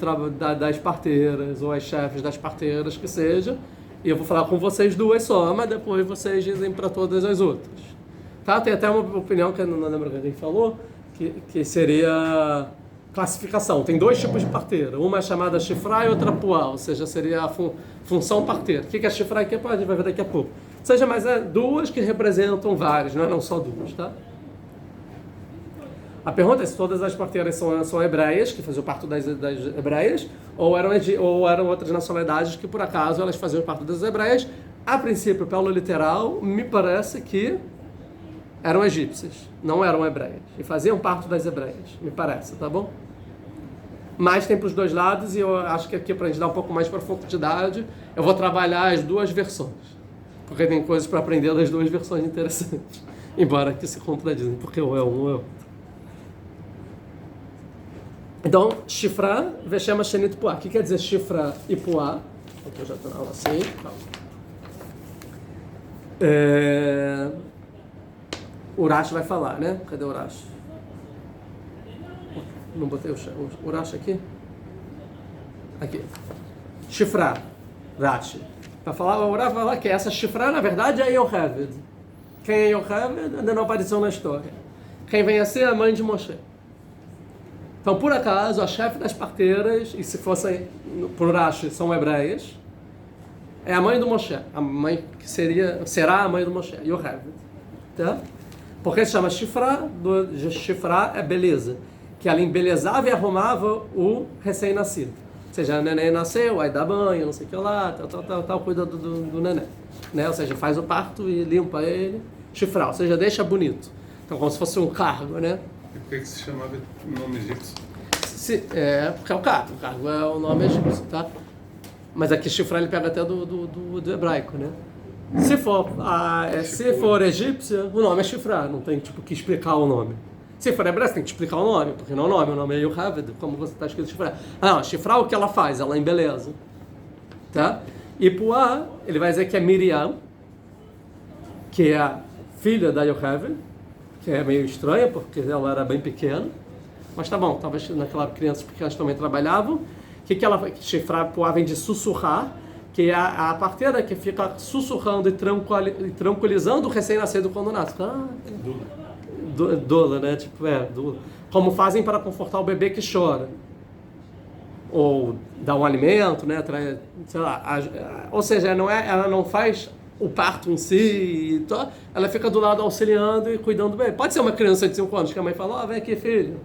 das parteiras, ou as chefes das parteiras, que seja, e eu vou falar com vocês duas só, mas depois vocês dizem para todas as outras. Tá? Tem até uma opinião que eu não lembro quem falou, que seria classificação. Tem dois tipos de parteira. Uma é chamada chifra e outra puá, ou seja, seria a função parteira. O que é chifra e o que é puá? A gente vai ver daqui a pouco. Ou seja, mas é duas que representam vários, não só duas, tá? A pergunta é se todas as parteiras são hebreias, que faziam parte das hebreias, ou eram outras nacionalidades que, por acaso, elas faziam parte das hebreias. A princípio, pelo literal, me parece que eram egípcias, não eram hebreias. E faziam parte das hebreias, me parece, tá bom? Mas tem para os dois lados, e eu acho que aqui, para a gente dar um pouco mais de profundidade, eu vou trabalhar as duas versões. Porque tem coisas para aprender das duas versões interessantes. Embora que se contradizem, porque ou é um ou é outro. Então, chifra, vexema, shenit, puá. O que quer dizer chifra e puá? Aqui eu já estou na aula assim. O Urash vai falar, né? Cadê o Urash? Não botei o Urash aqui? Aqui. Chifra, Rashi. Para falar, o Urash vai falar que essa chifra, na verdade, é Yocheved. Quem é Yocheved ainda não apareceu na história. Quem vem a ser a mãe de Moshe. Então, por acaso, a chefe das parteiras, e se fossem, por Rashi, são hebreias, é a mãe do Moshe. A mãe que será a mãe do Moshe, Yocheved. Tá? Porque se chama chifra, chifra é beleza. Que ela embelezava e arrumava o recém-nascido. Ou seja, o neném nasceu, aí dá banho, não sei o que lá, tal, cuida do neném. Né? Ou seja, faz o parto e limpa ele. Chifrar, ou seja, deixa bonito. Então, como se fosse um cargo, né? E por que se chamava o nome egípcio? Porque é o cargo é o nome egípcio, tá? Mas aqui chifrar ele pega até do hebraico, né? Se for egípcia, o nome é chifrar, não tem tipo que explicar o nome. Se for hebraico, tem que explicar o nome, porque não é o nome é Yocheved, como você está escrito chifrar. Não, chifrar o que ela faz, ela embeleza. Tá? E Puá, ele vai dizer que é Miriam, que é a filha da Yocheved, que é meio estranha, porque ela era bem pequena. Mas tá bom, talvez naquela crianças pequenas também trabalhavam. Que ela chifrar, Puá vem de sussurrar, que é a parteira que fica sussurrando e tranquilizando o recém-nascido quando nasce. Doula, né? Doula. Como fazem para confortar o bebê que chora. Ou dar um alimento, né? Sei lá. Ou seja, ela não faz o parto em si, ela fica do lado auxiliando e cuidando do bebê. Pode ser uma criança de 5 anos que a mãe fala, vem aqui, filho.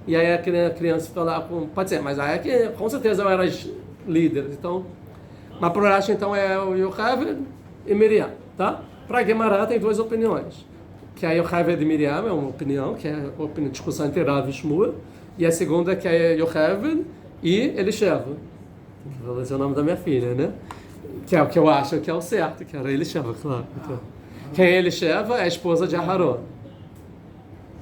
E aí a criança fica lá com... Pode ser, mas aí é que com certeza eram as líderes. Então, mas por Urash, então, é o Yocheved e Miriam, tá? Para Guemará tem duas opiniões. Que a Yocheved e Miriam é uma opinião, que é a discussão entre Rav e Shmuel. E a segunda é que é Yocheved e Elisheva. Vou dizer o nome da minha filha, né? Que é o que eu acho que é o certo, que era Elisheva, claro. Então, quem é Elisheva é a esposa de Aharon.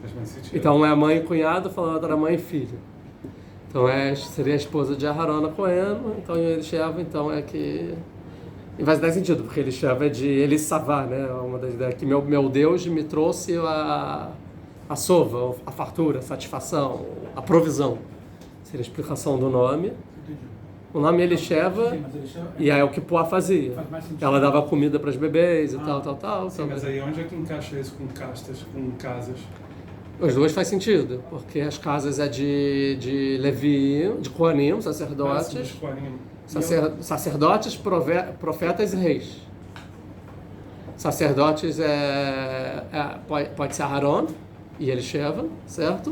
Faz mais sentido. Então é a mãe e cunhado falando da mãe e filha. Então seria a esposa de Aharon a Cohen, então Elisheva então é que... E faz 10 sentido, porque Elisheva é de Elissavá, né? Uma das ideias que meu Deus me trouxe a sova, a fartura, a satisfação, a provisão. Seria a explicação do nome. O nome Elisheva, Sim, mas Elisheva e aí é o que Puá fazia. Faz mais sentido. Ela dava comida para os bebês e tal. Sim, mas aí onde é que encaixa isso com castas, com casas? Os dois faz sentido, porque as casas é de Levi, de Kohanim, sacerdotes, sacerdotes, profetas e reis. Sacerdotes pode ser Aharon e Elisheva, certo?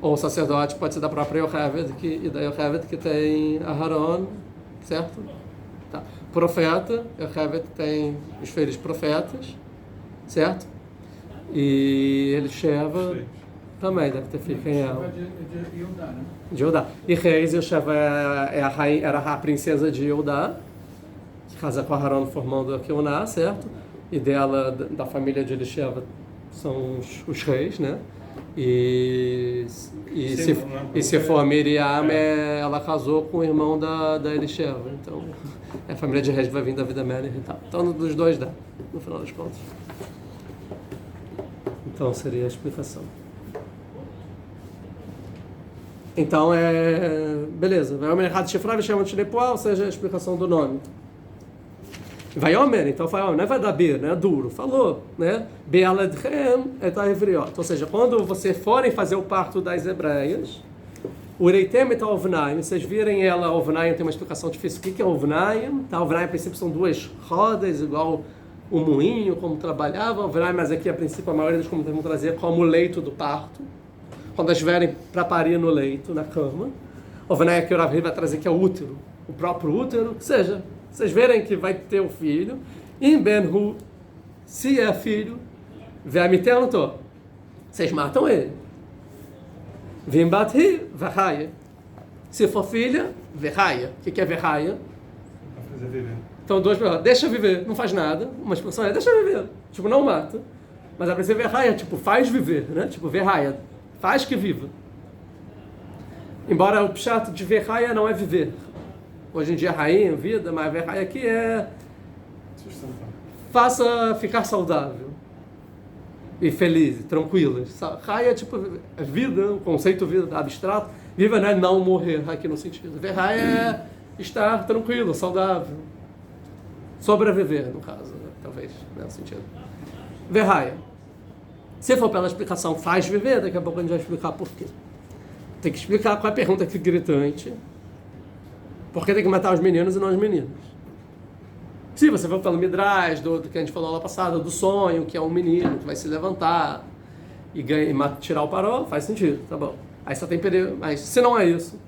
Ou sacerdote pode ser da própria Yocheved, e da Yocheved que tem Aharon, certo? Tá. Profeta, Yocheved tem os filhos profetas, certo? E Elisheva também deve ter filho, quem é ela? de Yehudá, né? De Eudá. E reis, Elisheva era a princesa de Eudá, que casa com Aharon formando a Keuná, certo? E dela, da família de Elisheva, são os reis, né? E se for Miriam, ela casou com o irmão da Elisheva. Então, a família de reis vai vir da vida Meller e tal. Então, dos dois dá, no final das contas. Então, seria a explicação. Então, beleza. Vai Omer errado chifrar, vai chamar de Shnepoá, ou seja, a explicação do nome. Vai Omer, então fala, não é vai dar bir, né? Duro. Falou, né? Be'aladchem et ha'evriot. Ou seja, quando você forem fazer o parto das hebreias, ureitem et ha'ovnaim, vocês virem ela, ovnaim tem uma explicação difícil. O que é ovnaim? Tá, ovnaim, a princípio, são duas rodas, igual o moinho, como trabalhava. Ovnaim, mas aqui, a princípio, a maioria dos comentários vão trazer como o leito do parto. Quando elas estiverem para parir no leito, na cama. Ovnaim, que o Rav vai trazer que é o útero, o próprio útero, que seja. Vocês verem que vai ter o filho, em Benhu, se é filho, Ve'amitento, vocês matam ele. Vimbathi, Verraia. Se for filha, Verraia. O que é Verraia? Pra fazer viver. Então, deixa viver, não faz nada. Uma expressão é deixa viver. Tipo, não mata. Mas a princípio Verraia, tipo, faz viver, né? Tipo, Verraia, faz que viva. Embora o pshat de Verraia não é viver. Hoje em dia, rainha, vida, mas a rainha aqui faça ficar saudável e feliz, tranquila. Raia é tipo vida, o conceito vida abstrato. Viva não é não morrer aqui no sentido. Raia é estar tranquilo, saudável. Sobreviver, no caso, né? Talvez, no sentido. Raia. Se for pela explicação faz viver, daqui a pouco a gente vai explicar por quê. Tem que explicar qual é a pergunta aqui gritante. Por que tem que matar os meninos e não as meninas? Se você for pelo Midrash, do que a gente falou lá passada, do sonho, que é um menino que vai se levantar e tirar o paró, faz sentido, tá bom. Aí só tem período, mas se não é isso,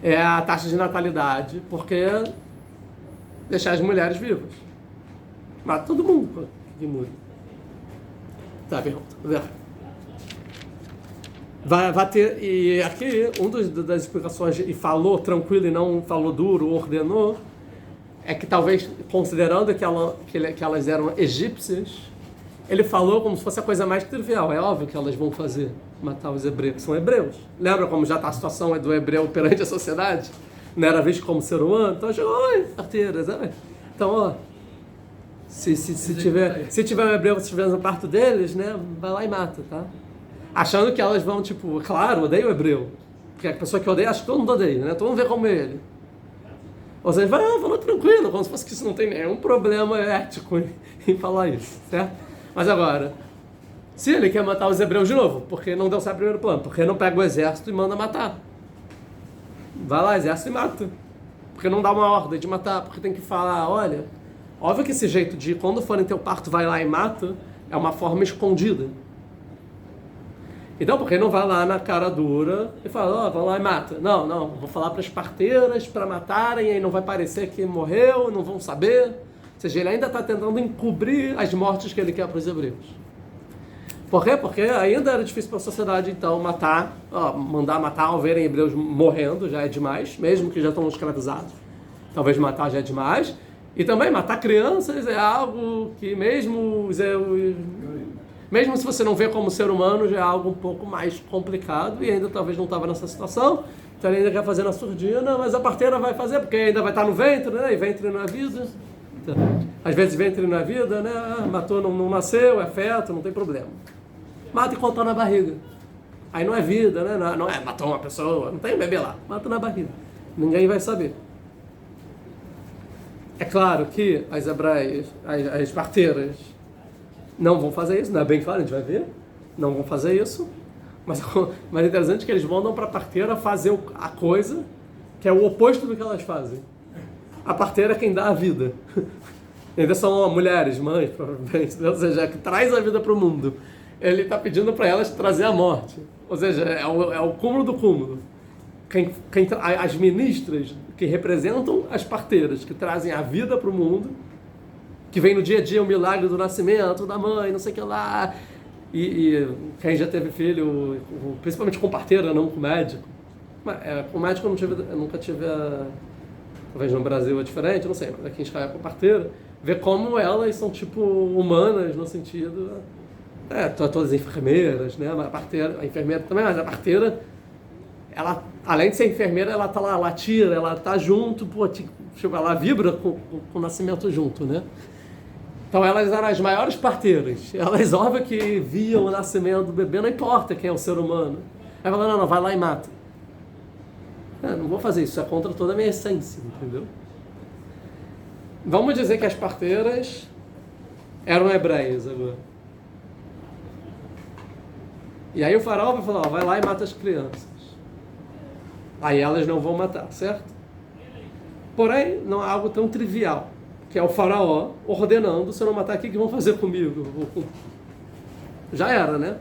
é a taxa de natalidade, porque deixar as mulheres vivas. Mata todo mundo que muda. Tá, pergunta. Vai ter, e aqui, das explicações, e falou tranquilo e não falou duro, ordenou, é que talvez, considerando que elas eram egípcias, ele falou como se fosse a coisa mais trivial. É óbvio que elas vão fazer, matar os hebreus, que são hebreus. Lembra como já está a situação do hebreu perante a sociedade? Não era visto como ser humano? Então chegou, oi, parteiras, né? Então, ó, se tiver um hebreu, se estiver no parto deles, né, vai lá e mata, tá? Achando que elas vão, tipo, claro, odeio o hebreu. Porque a pessoa que odeia, acho que todo mundo odeia, né? Todo mundo vê como ele. Ou seja, falou tranquilo, como se fosse que isso não tem nenhum problema ético em falar isso, certo? Mas agora, se ele quer matar os hebreus de novo, porque não deu certo o primeiro plano, porque não pega o exército e manda matar. Vai lá, exército e mata. Porque não dá uma ordem de matar, porque tem que falar, olha, óbvio que esse jeito de, quando forem ter o parto, vai lá e mata, é uma forma escondida. Então, porque não vai lá na cara dura e fala, vai lá e mata. Não, vou falar para as parteiras para matarem, aí não vai parecer que morreu, não vão saber. Ou seja, ele ainda está tentando encobrir as mortes que ele quer para os hebreus. Por quê? Porque ainda era difícil para a sociedade, então, mandar matar ao verem hebreus morrendo já é demais, mesmo que já estão escravizados. Talvez matar já é demais. E também matar crianças é algo que mesmo se você não vê como ser humano, já é algo um pouco mais complicado e ainda talvez não estava nessa situação, então ele ainda quer fazer na surdina, mas a parteira vai fazer, porque ainda vai estar no ventre, né? E ventre não é vida. Então, às vezes ventre não é vida, né? Matou, não nasceu, é feto, não tem problema. Mata enquanto está na barriga. Aí não é vida, né? Não é matou uma pessoa, não tem um bebê lá, mata na barriga. Ninguém vai saber. É claro que as hebreias, as parteiras, não vão fazer isso, não é bem claro, a gente vai ver, não vão fazer isso, mas é interessante que eles mandam para a parteira fazer a coisa que é o oposto do que elas fazem. A parteira é quem dá a vida. Ainda são mulheres, mães, provavelmente, ou seja, que traz a vida para o mundo. Ele está pedindo para elas trazer a morte. Ou seja, é o cúmulo do cúmulo. As ministras que representam as parteiras, que trazem a vida para o mundo, que vem no dia a dia o milagre do nascimento da mãe, não sei o que lá. E quem já teve filho, principalmente com parteira, não com médico. Com médico eu nunca tive talvez no Brasil é diferente, não sei, mas aqui em Israel com parteira, ver como elas são tipo humanas no sentido... todas enfermeiras, né? A enfermeira também, mas a parteira, ela, além de ser enfermeira, ela tá lá, ela tira, ela tá junto, ela vibra com o nascimento junto, né? Então elas eram as maiores parteiras. Elas, óbvio que viam o nascimento do bebê, não importa quem é o ser humano. Aí fala, não, vai lá e mata. Não vou fazer isso, é contra toda a minha essência, entendeu? Vamos dizer que as parteiras eram hebreias agora. E aí o faraó vai falar, vai lá e mata as crianças. Aí elas não vão matar, certo? Porém, não é algo tão trivial, que é o faraó ordenando, se eu não matar, o que vão fazer comigo? Já era, né?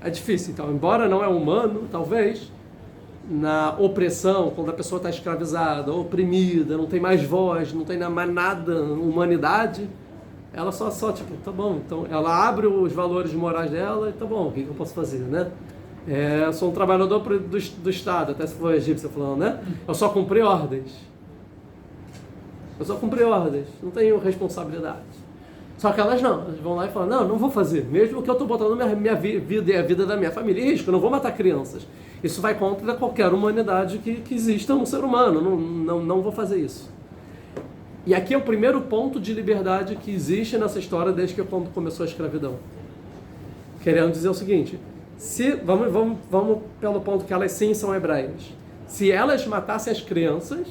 É difícil, então, embora não é humano, talvez, na opressão, quando a pessoa está escravizada, oprimida, não tem mais voz, não tem mais nada, humanidade, ela só tipo, tá bom, então ela abre os valores morais dela e tá bom, o que eu posso fazer, né? Eu sou um trabalhador do Estado, até se for egípcio falando, né? Eu só cumpri ordens. Não tenho responsabilidade. Só que elas não, elas vão lá e falam, não vou fazer, mesmo que eu estou botando minha vida e a vida da minha família em risco, eu não vou matar crianças. Isso vai contra qualquer humanidade que exista no ser humano, não vou fazer isso. E aqui é o primeiro ponto de liberdade que existe nessa história desde que quando começou a escravidão. Querendo dizer o seguinte, vamos pelo ponto que elas sim são hebreias. Se elas matassem as crianças,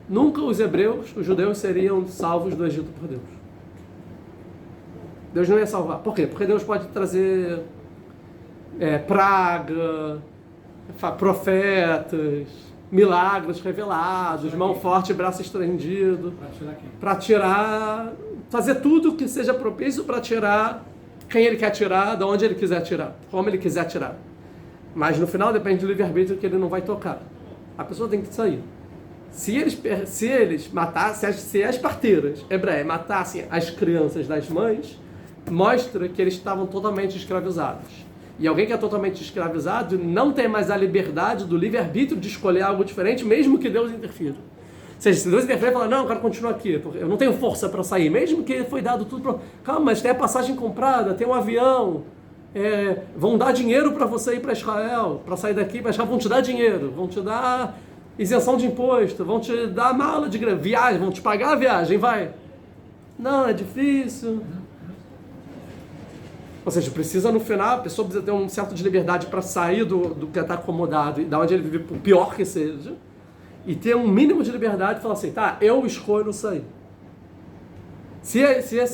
nunca os judeus seriam salvos do Egito por Deus. Deus não ia salvar. Por quê? Porque Deus pode trazer praga, profetas, milagres revelados, mão forte, braço estendido, fazer tudo que seja propício para tirar quem ele quer tirar, de onde ele quiser tirar, como ele quiser tirar. Mas no final depende do livre-arbítrio que ele não vai tocar. A pessoa tem que sair. Se eles matassem, se as parteiras hebreias matassem as crianças das mães, mostra que eles estavam totalmente escravizados. E alguém que é totalmente escravizado não tem mais a liberdade do livre-arbítrio de escolher algo diferente, mesmo que Deus interfira. Ou seja, se Deus interfere e fala, não, eu quero continuar aqui, porque eu não tenho força para sair, mesmo que foi dado tudo para... Calma, mas tem a passagem comprada, tem um avião, vão dar dinheiro para você ir para Israel, para sair daqui para Israel, vão te dar dinheiro, vão te dar isenção de imposto, vão te dar mala de viagem, vão te pagar a viagem, vai. Não, é difícil. Ou seja, precisa no final, a pessoa precisa ter um certo de liberdade para sair do que está acomodado e da onde ele vive, por pior que seja, e ter um mínimo de liberdade e falar assim, tá, eu escolho sair. Se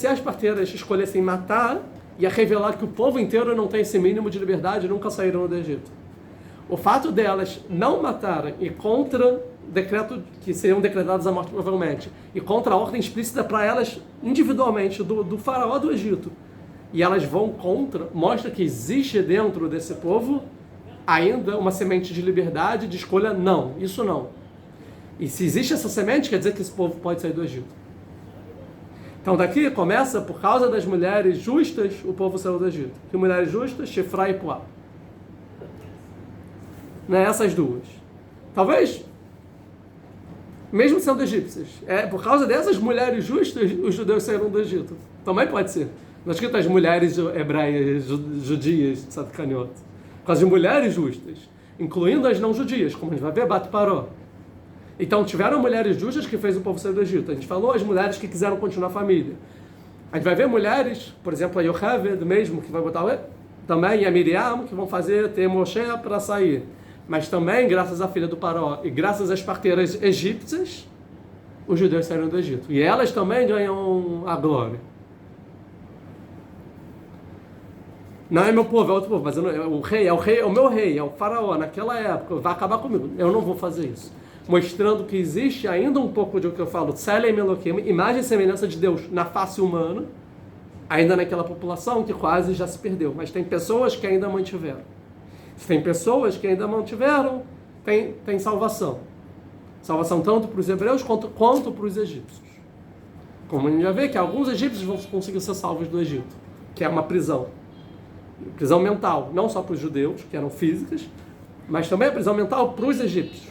as parteiras escolhessem matar, ia revelar que o povo inteiro não tem esse mínimo de liberdade e nunca saíram do Egito. O fato delas não matarem e contra decreto, que seriam decretados a morte provavelmente, e contra a ordem explícita para elas individualmente do faraó do Egito, e elas vão contra, mostra que existe dentro desse povo ainda uma semente de liberdade, de escolha, não, isso não. E se existe essa semente, quer dizer que esse povo pode sair do Egito. Então daqui começa, por causa das mulheres justas, o povo saiu do Egito. Que mulheres justas? Shifra e Puá. Né? Essas duas. Talvez, mesmo sendo egípcias, por causa dessas mulheres justas, os judeus saíram do Egito. Também pode ser. Não é escrito as mulheres hebreias, judias, sabe, canhoto. Por causa de mulheres justas, incluindo as não judias, como a gente vai ver, Bat Paró. Então tiveram mulheres justas que fez o povo sair do Egito. A gente falou as mulheres que quiseram continuar a família. A gente vai ver mulheres, por exemplo, a Yocheved mesmo, que vai botar também e a Miriam, que vão ter Moshe para sair. Mas também, graças à filha do Paró e graças às parteiras egípcias, os judeus saíram do Egito. E elas também ganham a glória. Não é meu povo, é outro povo, mas o rei, é o meu rei, é o faraó, naquela época, vai acabar comigo. Eu não vou fazer isso. Mostrando que existe ainda um pouco de o que eu falo, Tselem Eloquim, imagem e semelhança de Deus na face humana, ainda naquela população que quase já se perdeu. Mas tem pessoas que ainda mantiveram. Se tem pessoas que ainda mantiveram, tem salvação. Salvação tanto para os hebreus quanto para os egípcios. Como a gente já vê que alguns egípcios vão conseguir ser salvos do Egito, que é uma prisão. Prisão mental, não só para os judeus, que eram físicas, mas também a prisão mental para os egípcios.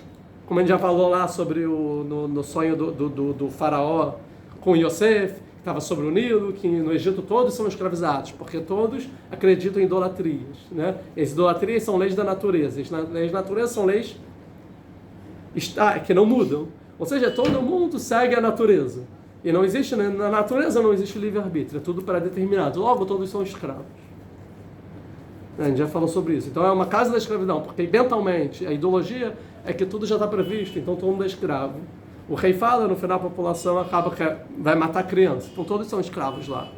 Como a gente já falou lá sobre no sonho do faraó com Yosef, que estava sobre o Nilo, que no Egito todos são escravizados, porque todos acreditam em idolatrias. Né? As idolatrias são leis da natureza. As leis da natureza são leis que não mudam. Ou seja, todo mundo segue a natureza. E não existe, na natureza não existe livre-arbítrio, é tudo pré-determinado. Logo, todos são escravos. A gente já falou sobre isso. Então é uma casa da escravidão, porque mentalmente a ideologia é que tudo já está previsto, então todo mundo é escravo. O rei fala, no final a população acaba que vai matar crianças, então todos são escravos lá.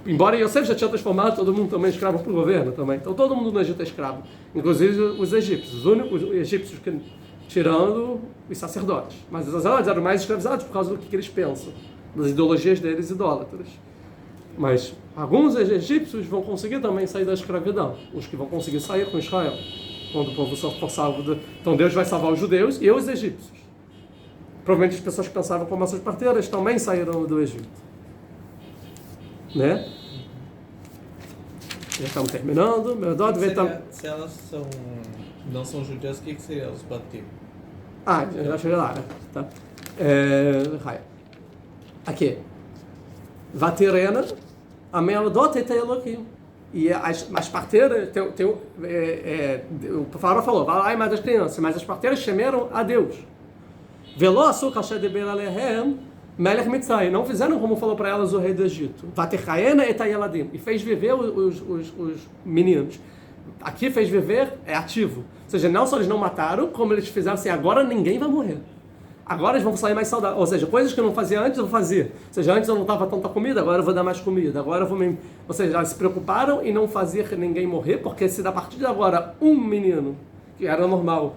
Embora Yosef já tinha transformado todo mundo também escravo para o governo também, então todo mundo no Egito é escravo, inclusive os egípcios, os únicos egípcios que, tirando os sacerdotes. Mas os sacerdotes eram mais escravizados por causa do que eles pensam, das ideologias deles idólatras. Mas alguns egípcios vão conseguir também sair da escravidão, os que vão conseguir sair com Israel, quando o povo for salvo. Então Deus vai salvar os judeus e os egípcios. Provavelmente as pessoas que pensavam como essas parteiras também saíram do Egito. Né? Já estamos terminando. Se elas não são judeus, o que seria os batim? Já cheguei lá, né? Tá. Aqui. Vaterena, a Melodot e Elohim. E as parteiras, o faraó falou, vai lá e mata as crianças, mas as parteiras temeram a Deus. Veló açúcar shedeber alehem melech mitzrayim. Não fizeram como falou para elas o rei do Egito. Vaterraena et yeladim. E fez viver os meninos. Aqui fez viver é ativo. Ou seja, não só eles não mataram, como eles fizeram assim, agora ninguém vai morrer. Agora eles vão sair mais saudáveis. Ou seja, coisas que eu não fazia antes, eu vou fazer. Ou seja, antes eu não dava tanta comida, agora eu vou dar mais comida. Agora eu vou Ou seja, elas se preocuparam em não fazer ninguém morrer, porque se a partir de agora um menino, que era normal,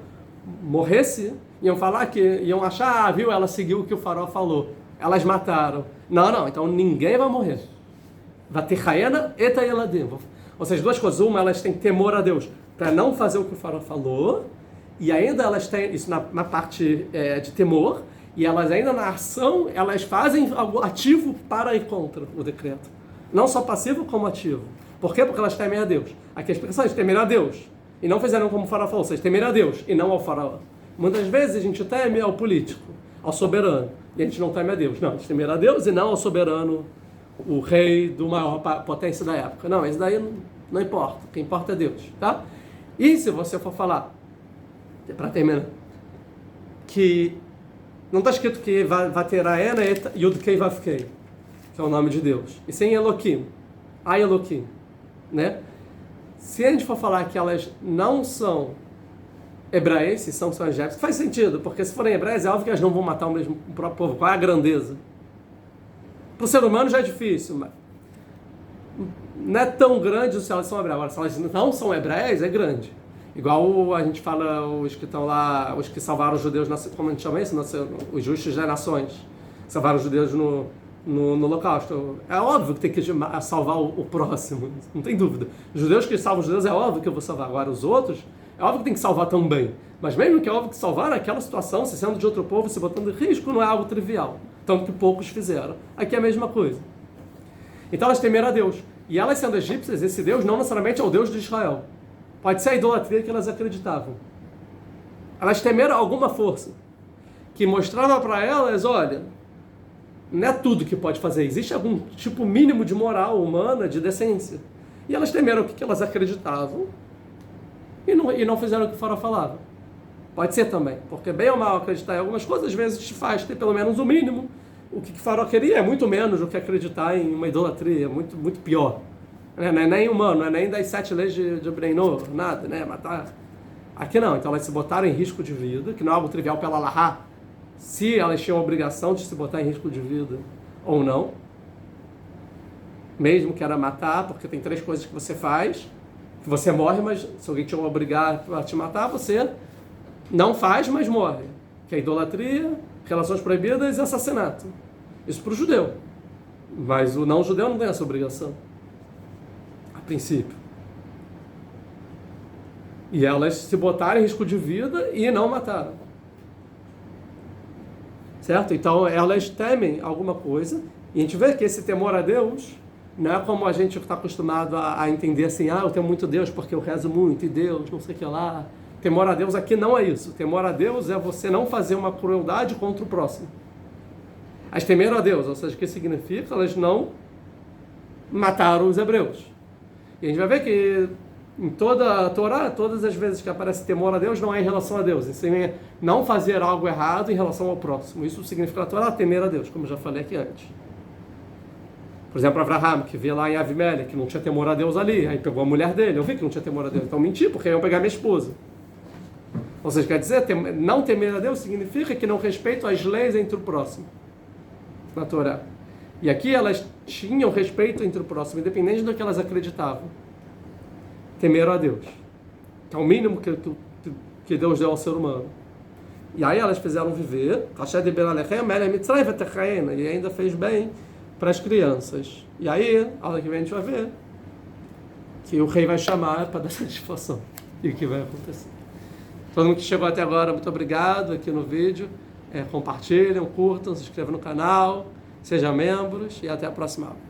morresse, iam falar iam achar, viu, ela seguiu o que o faraó falou. Elas mataram. Não, então ninguém vai morrer. Vaterraena et yeladim. Ou seja, duas coisas. Uma, elas têm temor a Deus para não fazer o que o faraó falou. E ainda elas têm isso na parte de temor, e elas ainda na ação, elas fazem algo ativo para ir contra o decreto. Não só passivo, como ativo. Por quê? Porque elas temem a Deus. Aqui a expressão é de temer a Deus. E não fizeram como o faraó falou, vocês temer a Deus e não ao faraó. Muitas vezes a gente teme ao político, ao soberano, e a gente não teme a Deus. Não, a gente temer a Deus e não ao soberano, o rei do maior potência da época. Não, isso daí não importa. O que importa é Deus, tá? E se você for falar, para terminar, que não está escrito que Vateraena Yudkei Vavkei, que é o nome de Deus, e sem Eloquim, a Eloquim, né? Se a gente for falar que elas não são hebraístas, se são egípcios, faz sentido, porque se forem hebreias, é óbvio que elas não vão matar o próprio povo. Qual é a grandeza? Para o ser humano já é difícil, mas não é tão grande se elas são hebreias. Agora, se elas não são hebreias, é grande. Igual a gente fala, os que estão lá, os que salvaram os judeus, como a gente chama isso? Os justos das nações, salvaram os judeus no Holocausto. É óbvio que tem que salvar o próximo, não tem dúvida. Os judeus que salvam os judeus, é óbvio que eu vou salvar. Agora, os outros, é óbvio que tem que salvar também. Mas mesmo que é óbvio que salvar naquela situação, se sendo de outro povo, se botando em risco, não é algo trivial. Tanto que poucos fizeram. Aqui é a mesma coisa. Então elas temeram a Deus. E elas sendo egípcias, esse Deus não necessariamente é o Deus de Israel. Pode ser a idolatria que elas acreditavam. Elas temeram alguma força que mostrava para elas, olha, não é tudo que pode fazer. Existe algum tipo mínimo de moral humana, de decência. E elas temeram o que elas acreditavam e não fizeram o que o faraó falava. Pode ser também, porque bem ou mal acreditar em algumas coisas, às vezes te faz ter pelo menos o mínimo. O que o faraó queria é muito menos do que acreditar em uma idolatria, muito, muito pior. Não é nem humano, não é nem das 7 leis de Breinor, nada, né? Matar. Aqui não, então elas se botaram em risco de vida, que não é algo trivial pela Lahá, se elas tinham a obrigação de se botar em risco de vida ou não. Mesmo que era matar, porque tem 3 coisas que você faz, que você morre, mas se alguém te obrigar a te matar, você não faz, mas morre. Que é idolatria, relações proibidas e assassinato. Isso para o judeu. Mas o não judeu não tem essa obrigação. A princípio. E elas se botaram em risco de vida e não mataram. Certo? Então elas temem alguma coisa. E a gente vê que esse temor a Deus não é como a gente está acostumado a entender assim, eu tenho muito Deus porque eu rezo muito, e Deus, não sei o que lá. Temor a Deus aqui não é isso. Temor a Deus é você não fazer uma crueldade contra o próximo. As temeram a Deus, ou seja, o que significa? Elas não mataram os hebreus. E a gente vai ver que em toda a Torá, todas as vezes que aparece temor a Deus, não é em relação a Deus. Isso é não fazer algo errado em relação ao próximo. Isso significa a Torá temer a Deus, como eu já falei aqui antes. Por exemplo, Abraham, que vê lá em Avimelech, que não tinha temor a Deus ali, aí pegou a mulher dele, eu vi que não tinha temor a Deus, então menti, porque iam pegar minha esposa. Ou seja, quer dizer, não temer a Deus significa que não respeito as leis entre o próximo, na Torá. E aqui elas tinham respeito entre o próximo, independente do que elas acreditavam. Temeram a Deus. Que é o mínimo que Deus deu ao ser humano. E aí elas fizeram viver, e ainda fez bem para as crianças. E aí, a aula que vem a gente vai ver que o rei vai chamar para dar satisfação. E o que vai acontecer. Todo mundo que chegou até agora, muito obrigado aqui no vídeo. Compartilhem, curtam, se inscrevam no canal, sejam membros e até a próxima aula.